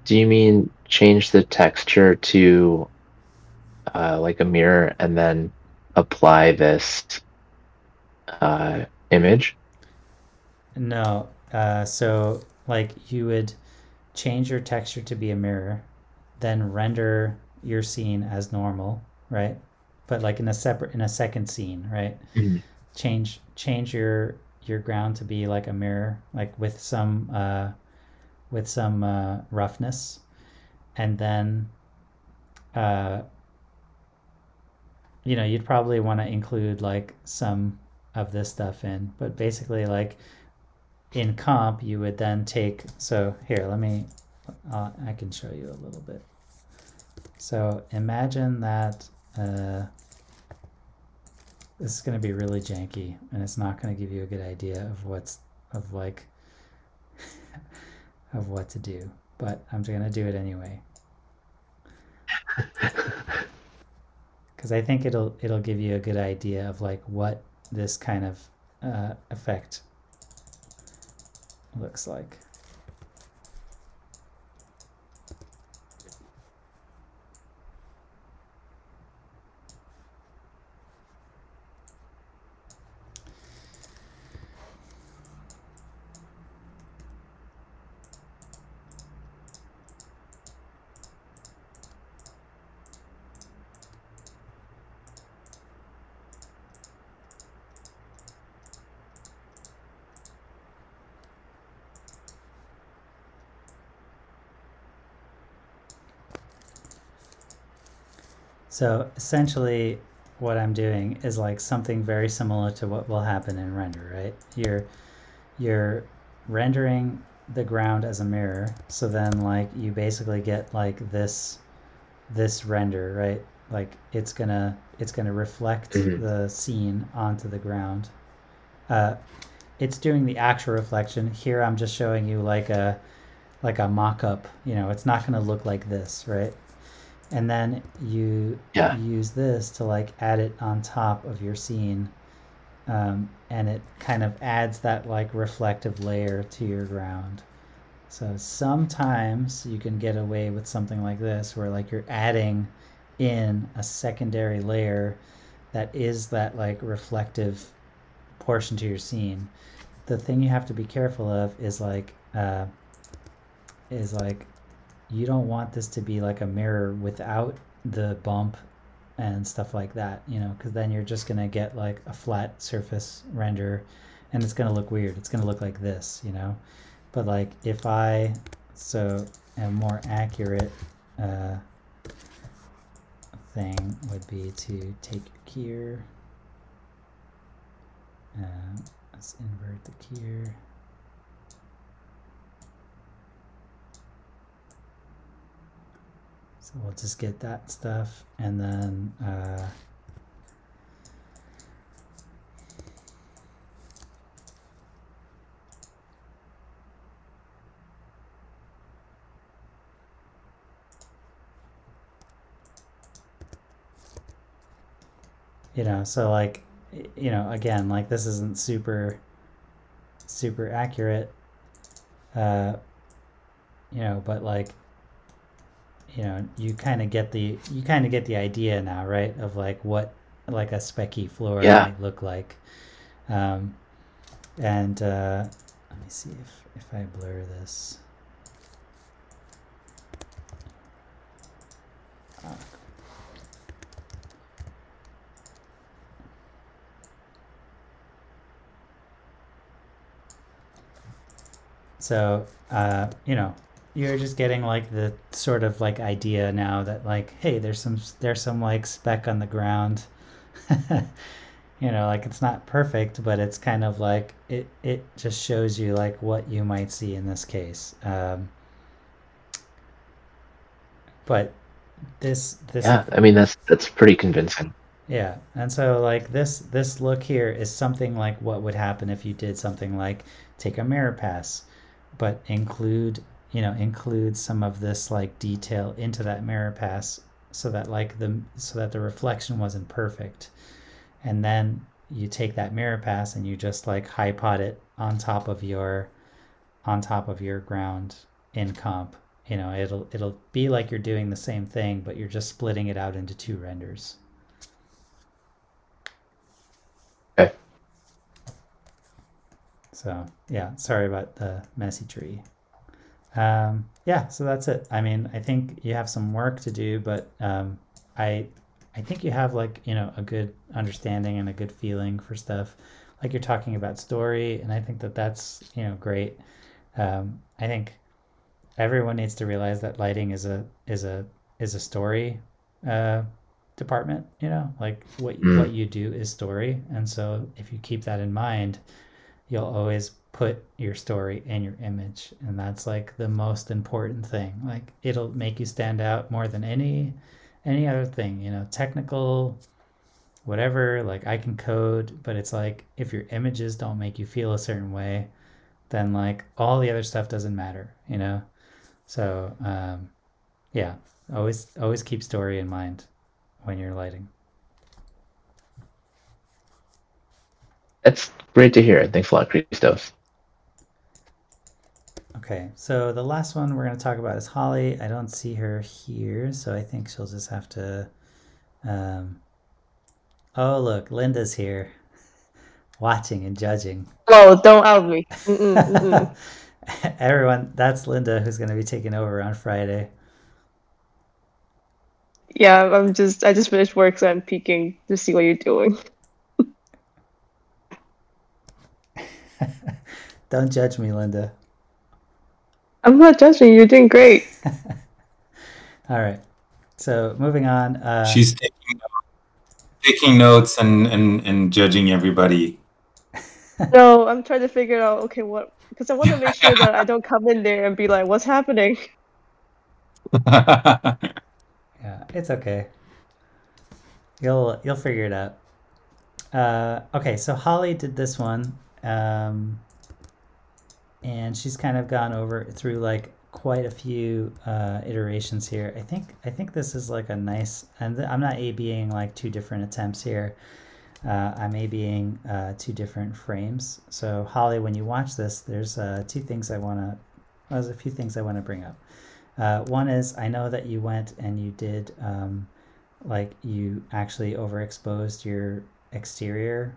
H: you mean change the texture to like a mirror and then apply this image?
A: No. So like you would change your texture to be a mirror, then render your scene as normal, right? But like in a second scene, right? Change your ground to be like a mirror, like with some roughness, and then you know, you'd probably want to include like some of this stuff in, but basically like in comp you would then take, so here, let me I can show you a little bit. So imagine that this is going to be really janky and it's not going to give you a good idea of what to do, but I'm going to do it anyway. Because I think it'll give you a good idea of like what this kind of effect looks like. So essentially what I'm doing is like something very similar to what will happen in render, right? You're rendering the ground as a mirror. So then like you basically get like this render, right? Like it's gonna reflect the scene onto the ground. It's doing the actual reflection. Here I'm just showing you like a mock-up. It's not gonna look like this, right? And then you use this to like add it on top of your scene, and it kind of adds that like reflective layer to your ground. So sometimes you can get away with something like this where like you're adding in a secondary layer that is that like reflective portion to your scene. The thing you have to be careful of is like you don't want this to be like a mirror without the bump and stuff like that, because then you're just going to get like a flat surface render and it's going to look weird. It's going to look like this, but like if I a more accurate thing would be to take your keyer, let's invert the keyer. So we'll just get that stuff, and then so like, again, like this isn't super accurate, but like, you kind of get the idea now, right? Of like what like a specky floor might look like. And let me see if I blur this. So, you're just getting like the sort of like idea now that like, hey, there's some like speck on the ground. Like it's not perfect, but it's kind of like it just shows you like what you might see in this case. But this
H: I mean that's pretty convincing.
A: Yeah, and so like this look here is something like what would happen if you did something like take a mirror pass, but include some of this like detail into that mirror pass so that the reflection wasn't perfect. And then you take that mirror pass and you just like high pot it on top of your ground in comp. It'll be like you're doing the same thing, but you're just splitting it out into two renders.
H: Okay.
A: So yeah, sorry about the messy tree. Yeah, so that's it. I mean, I think you have some work to do, but I think you have like, a good understanding and a good feeling for stuff. Like you're talking about story, and I think that's, great. I think everyone needs to realize that lighting is a story department, like what you do is story. And so if you keep that in mind, you'll always put your story in your image, and that's like the most important thing. Like it'll make you stand out more than any other thing, technical, whatever. Like I can code, but it's like if your images don't make you feel a certain way, then like all the other stuff doesn't matter, So yeah, always keep story in mind when you're lighting.
H: That's great to hear. Thanks a lot, Christos.
A: Okay, so the last one we're going to talk about is Holly. I don't see her here, so I think she'll just have to... Oh, look, Linda's here. Watching and judging.
I: Oh, don't out me.
A: Everyone, that's Linda, who's going to be taking over on Friday.
I: Yeah, I just finished work, so I'm peeking to see what you're doing.
A: Don't judge me, Linda.
I: I'm not judging. You're doing great.
A: All right. So moving on.
G: She's taking notes and judging everybody.
I: No, I'm trying to figure out, okay, what, because I want to make sure that I don't come in there and be like, what's happening?
A: Yeah, it's okay. You'll figure it out. Okay, so Holly did this one, and she's kind of gone over through like quite a few iterations here. I think this is like a nice, and I'm not A/Bing like two different attempts here. I'm A/Bing two different frames. So Holly, when you watch this, there's there's a few things I want to bring up. One is I know that you went and you did like you actually overexposed your exterior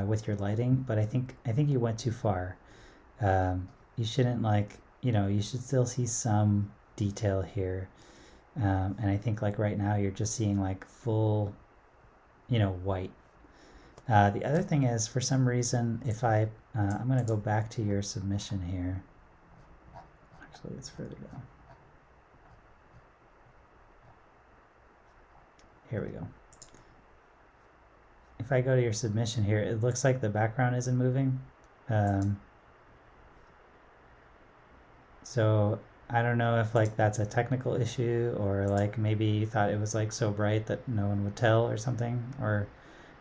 A: with your lighting, but I think you went too far. You shouldn't, like, you should still see some detail here, and I think like right now you're just seeing like full white. The other thing is, for some reason, if I'm going to go back to your submission here. Actually, it's further down. Here we go. If I go to your submission here, it looks like the background isn't moving. So I don't know if like that's a technical issue, or like maybe you thought it was like so bright that no one would tell or something, or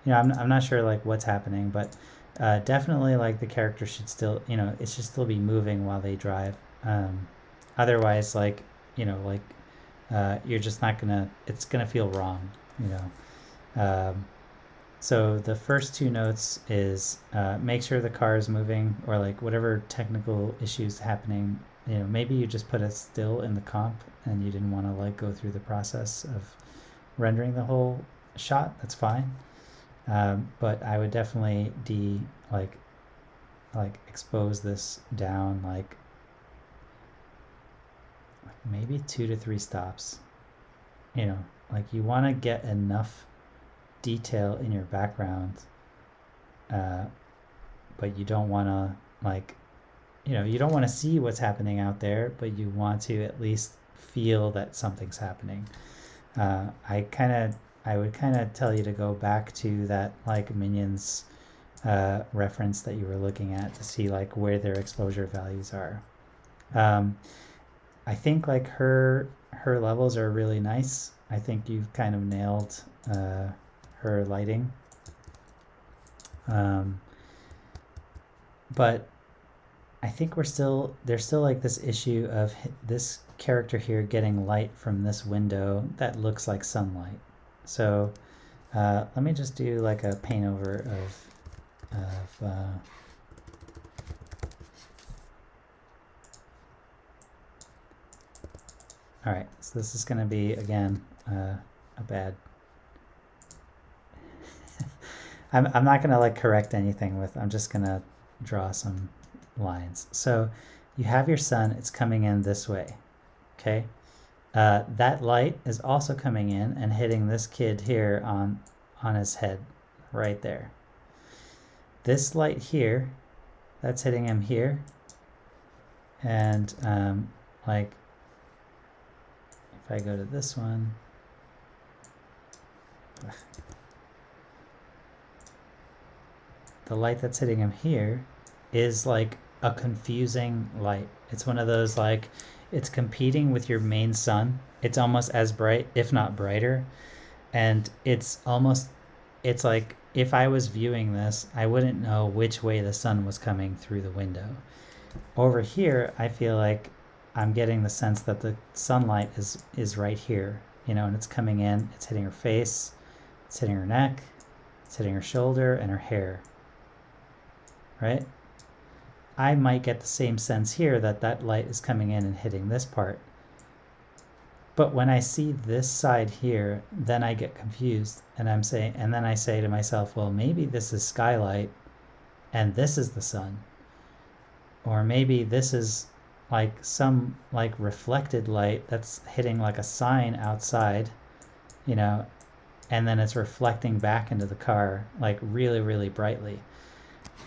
A: I'm not sure like what's happening, but definitely like the character should still, it should still be moving while they drive. Otherwise, like, you're just not gonna, it's gonna feel wrong, so the first two notes is make sure the car is moving, or like whatever technical issues happening. Maybe you just put a still in the comp and you didn't want to like go through the process of rendering the whole shot. That's fine. But I would definitely like expose this down like maybe 2 to 3 stops. Like you want to get enough detail in your background, but you don't want to like, you don't want to see what's happening out there, but you want to at least feel that something's happening. I would kind of tell you to go back to that like Minions reference that you were looking at to see like where their exposure values are. I think like her levels are really nice. I think you've kind of nailed her lighting. But I think there's still like this issue of this character here getting light from this window that looks like sunlight. So let me just do like a paint over of all right, so this is going to be again a bad. I'm not going to like correct anything with. I'm just going to draw some lines. So you have your sun. It's coming in this way. Okay. That light is also coming in and hitting this kid here on his head right there. This light here, that's hitting him here. And like if I go to this one, the light that's hitting him here is like a confusing light. It's one of those like, it's competing with your main sun. It's almost as bright, if not brighter. And it's like if I was viewing this, I wouldn't know which way the sun was coming through the window. Over here, I feel like I'm getting the sense that the sunlight is right here, and it's coming in, it's hitting her face, it's hitting her neck, it's hitting her shoulder and her hair, right? I might get the same sense here that light is coming in and hitting this part. But when I see this side here, then I get confused, and then I say to myself, well, maybe this is skylight and this is the sun. Or maybe this is like some like reflected light that's hitting like a sign outside, and then it's reflecting back into the car like really, really brightly.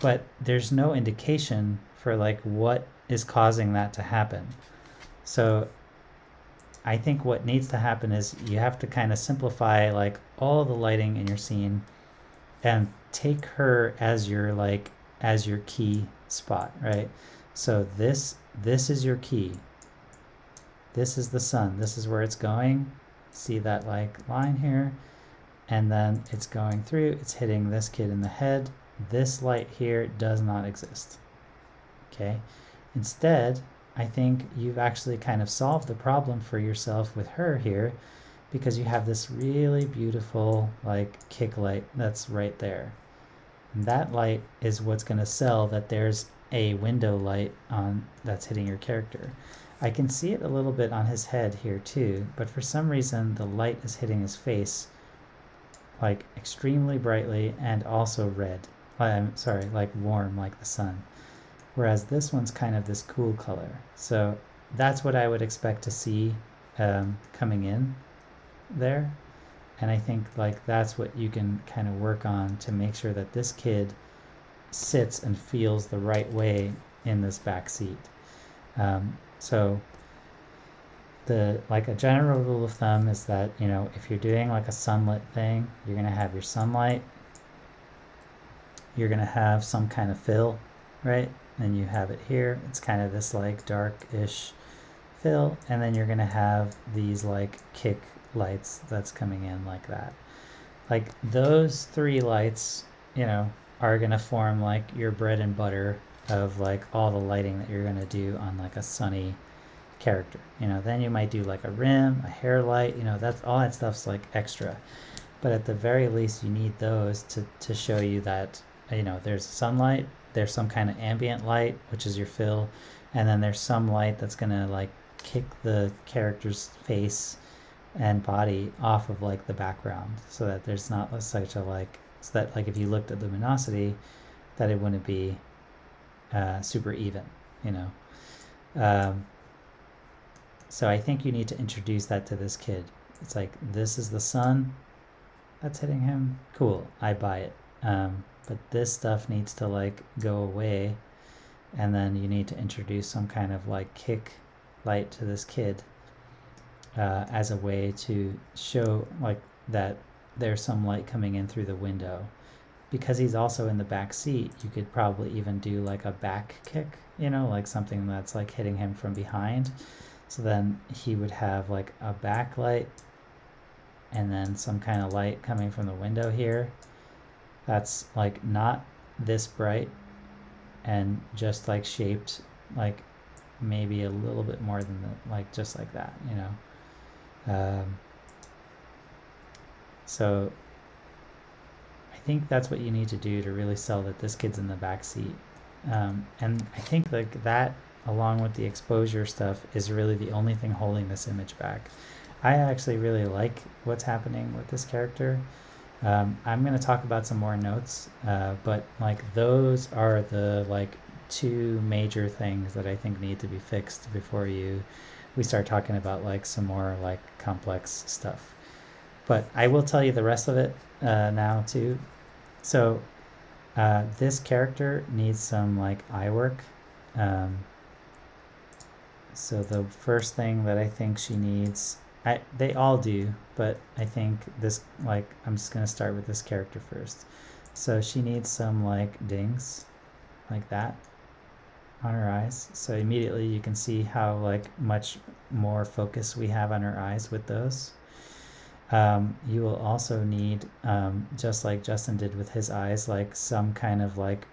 A: But there's no indication for like what is causing that to happen. So I think what needs to happen is you have to kind of simplify like all the lighting in your scene and take her as your like as your key spot, right? So this is your key. This is the sun. This is where it's going. See that like line here? And then it's going through, it's hitting this kid in the head. This light here does not exist. Okay? Instead, I think you've actually kind of solved the problem for yourself with her here, because you have this really beautiful like kick light that's right there. And that light is what's going to sell that there's a window light on that's hitting your character. I can see it a little bit on his head here too, but for some reason the light is hitting his face like extremely brightly and also red. I'm sorry, like warm like the sun. Whereas this one's kind of this cool color. So that's what I would expect to see coming in there. And I think like that's what you can kind of work on to make sure that this kid sits and feels the right way in this back seat. So the like a general rule of thumb is that, you know, if you're doing like a sunlit thing, you're gonna have your sunlight, you're gonna have some kind of fill, right? And you have it here. It's kind of this like dark-ish fill, and then you're gonna have these like kick lights that's coming in like that. Like those three lights, you know, are gonna form like your bread and butter of like all the lighting that you're gonna do on like a sunny character. You know, then you might do like a rim, a hair light, you know, that's all that stuff's like extra. But at the very least you need those to show you that, you know, there's sunlight, there's some kind of ambient light, which is your fill, and then there's some light that's gonna like kick the character's face and body off of like the background, so that there's not such a like, so that like if you looked at luminosity, that it wouldn't be super even, you know. So I think you need to introduce that to this kid. It's like, this is the sun that's hitting him. Cool, I buy it. But this stuff needs to like go away, and then you need to introduce some kind of like kick light to this kid as a way to show like that there's some light coming in through the window. Because he's also in the back seat, you could probably even do like a back kick, you know, like something that's like hitting him from behind. So then he would have like a backlight and then some kind of light coming from the window here that's like not this bright and just like shaped like maybe a little bit more than the, like just like that, you know. So I think that's what you need to do to really sell that this kid's in the back seat. And I think like that, along with the exposure stuff, is really the only thing holding this image back. I actually really like what's happening with this character. I'm going to talk about some more notes, but like those are the like two major things that I think need to be fixed before we start talking about like some more like complex stuff. But I will tell you the rest of it now too. So this character needs some like eye work. So the first thing that I think she needs, they all do, but I think this, like, I'm just going to start with this character first. So she needs some like dings like that on her eyes. So immediately you can see how like much more focus we have on her eyes with those. You will also need, just like Justin did with his eyes, like some kind of like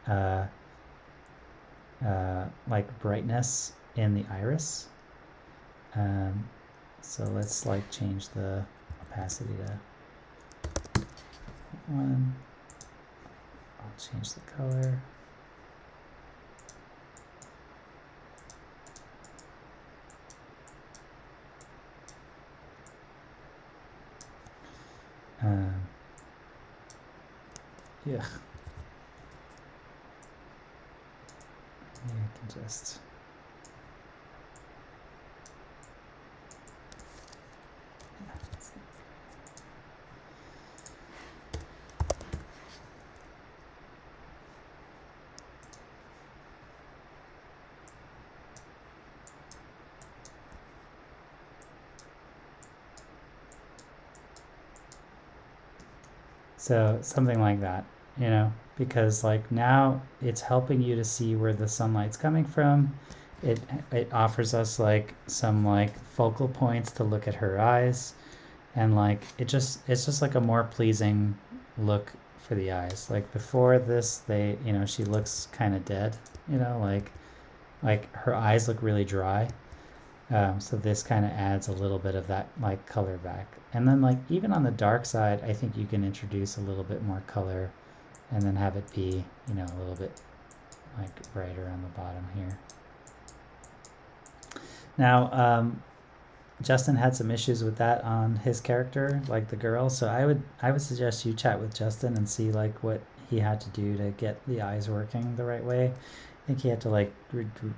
A: brightness in the iris. So let's like change the opacity to 1. I'll change the color. Yeah. Maybe I can just. So something like that, you know. because like now it's helping you to see where the sunlight's coming from. It offers us like some like focal points to look at her eyes, and like it's just like a more pleasing look for the eyes. Like before this, they, you know, she looks kind of dead, you know, like her eyes look really dry. So this kind of adds a little bit of that like color back. And then like even on the dark side, I think you can introduce a little bit more color and then have it be, you know, a little bit like brighter on the bottom here. Now, Justin had some issues with that on his character, like the girl. So I would suggest you chat with Justin and see like what he had to do to get the eyes working the right way. I think he had to like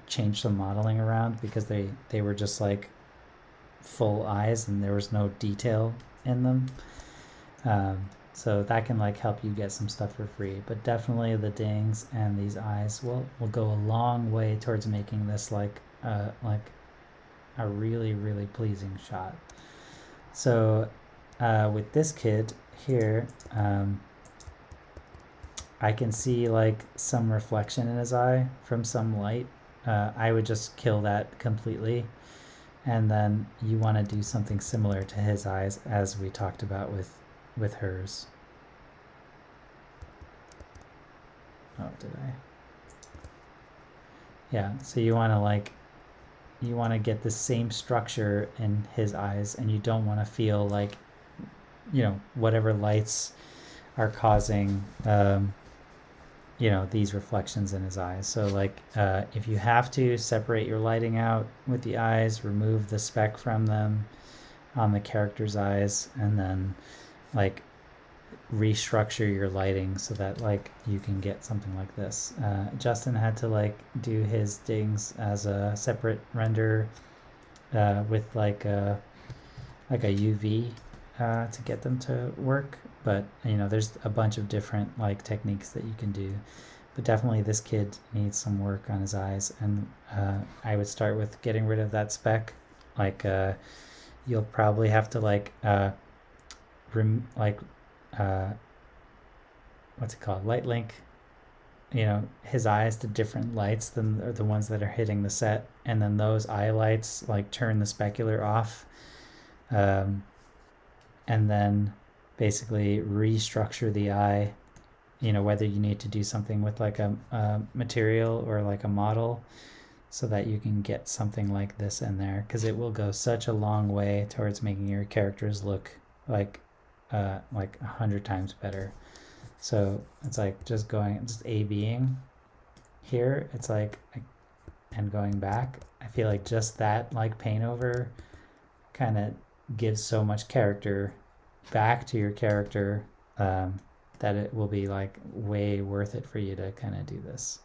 A: change some modeling around because they were just like full eyes and there was no detail in them. So that can like help you get some stuff for free. But definitely the dings and these eyes will go a long way towards making this like a really, really pleasing shot. So with this kid here, I can see like some reflection in his eye from some light. I would just kill that completely. And then you want to do something similar to his eyes as we talked about with hers. Oh, did I? Yeah, so you want to like, you want to get the same structure in his eyes, and you don't want to feel like, you know, whatever lights are causing, you know, these reflections in his eyes. So like, if you have to separate your lighting out with the eyes, remove the speck from them on the character's eyes, and then like restructure your lighting so that like you can get something like this. Justin had to like do his dings as a separate render with like a UV to get them to work, but you know, there's a bunch of different like techniques that you can do. But definitely this kid needs some work on his eyes, and I would start with getting rid of that speck. Like you'll probably have to like what's it called, light link, you know, his eyes to different lights than the ones that are hitting the set, and then those eye lights like turn the specular off, and then basically restructure the eye, you know, whether you need to do something with like a material or like a model so that you can get something like this in there, because it will go such a long way towards making your characters look like 100 times better. So it's like just A-Bing here, it's like, and going back, I feel like just that like paint over kind of gives so much character back to your character that it will be like way worth it for you to kind of do this.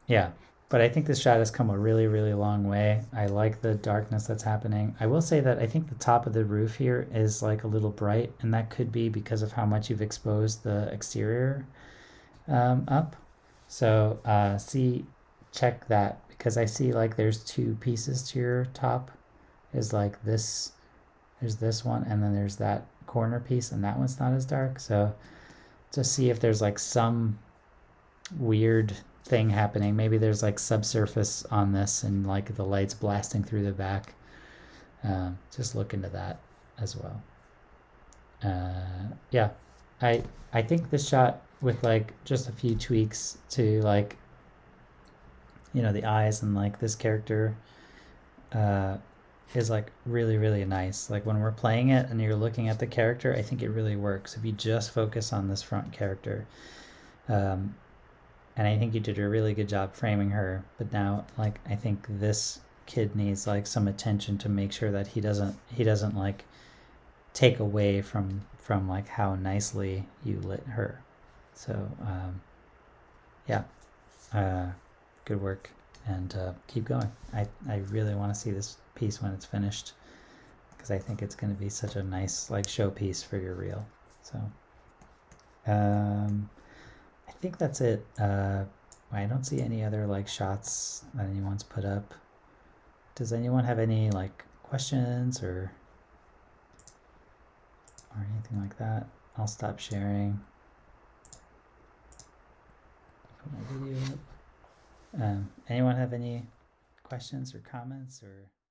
A: Yeah, but I think this shot has come a really, really long way. I like the darkness that's happening. I will say that I think the top of the roof here is like a little bright, and that could be because of how much you've exposed the exterior up. So check that, because I see like there's two pieces to your top. Is like this, there's this one, and then there's that corner piece, and that one's not as dark. So just see if there's like some weird thing happening. Maybe there's like subsurface on this and like the light's blasting through the back. Just look into that as well. Yeah, I think this shot with like just a few tweaks to like, you know, the eyes and like this character is like really, really nice. Like when we're playing it and you're looking at the character, I think it really works if you just focus on this front character. And I think you did a really good job framing her, but now like I think this kid needs like some attention to make sure that he doesn't like take away from like how nicely you lit her. So yeah, good work, and keep going. I really want to see this piece when it's finished, because I think it's going to be such a nice like showpiece for your reel. So I think that's it. I don't see any other like shots that anyone's put up. Does anyone have any like questions or or anything like that. I'll stop sharing. Put my video up. Anyone have any questions or comments or?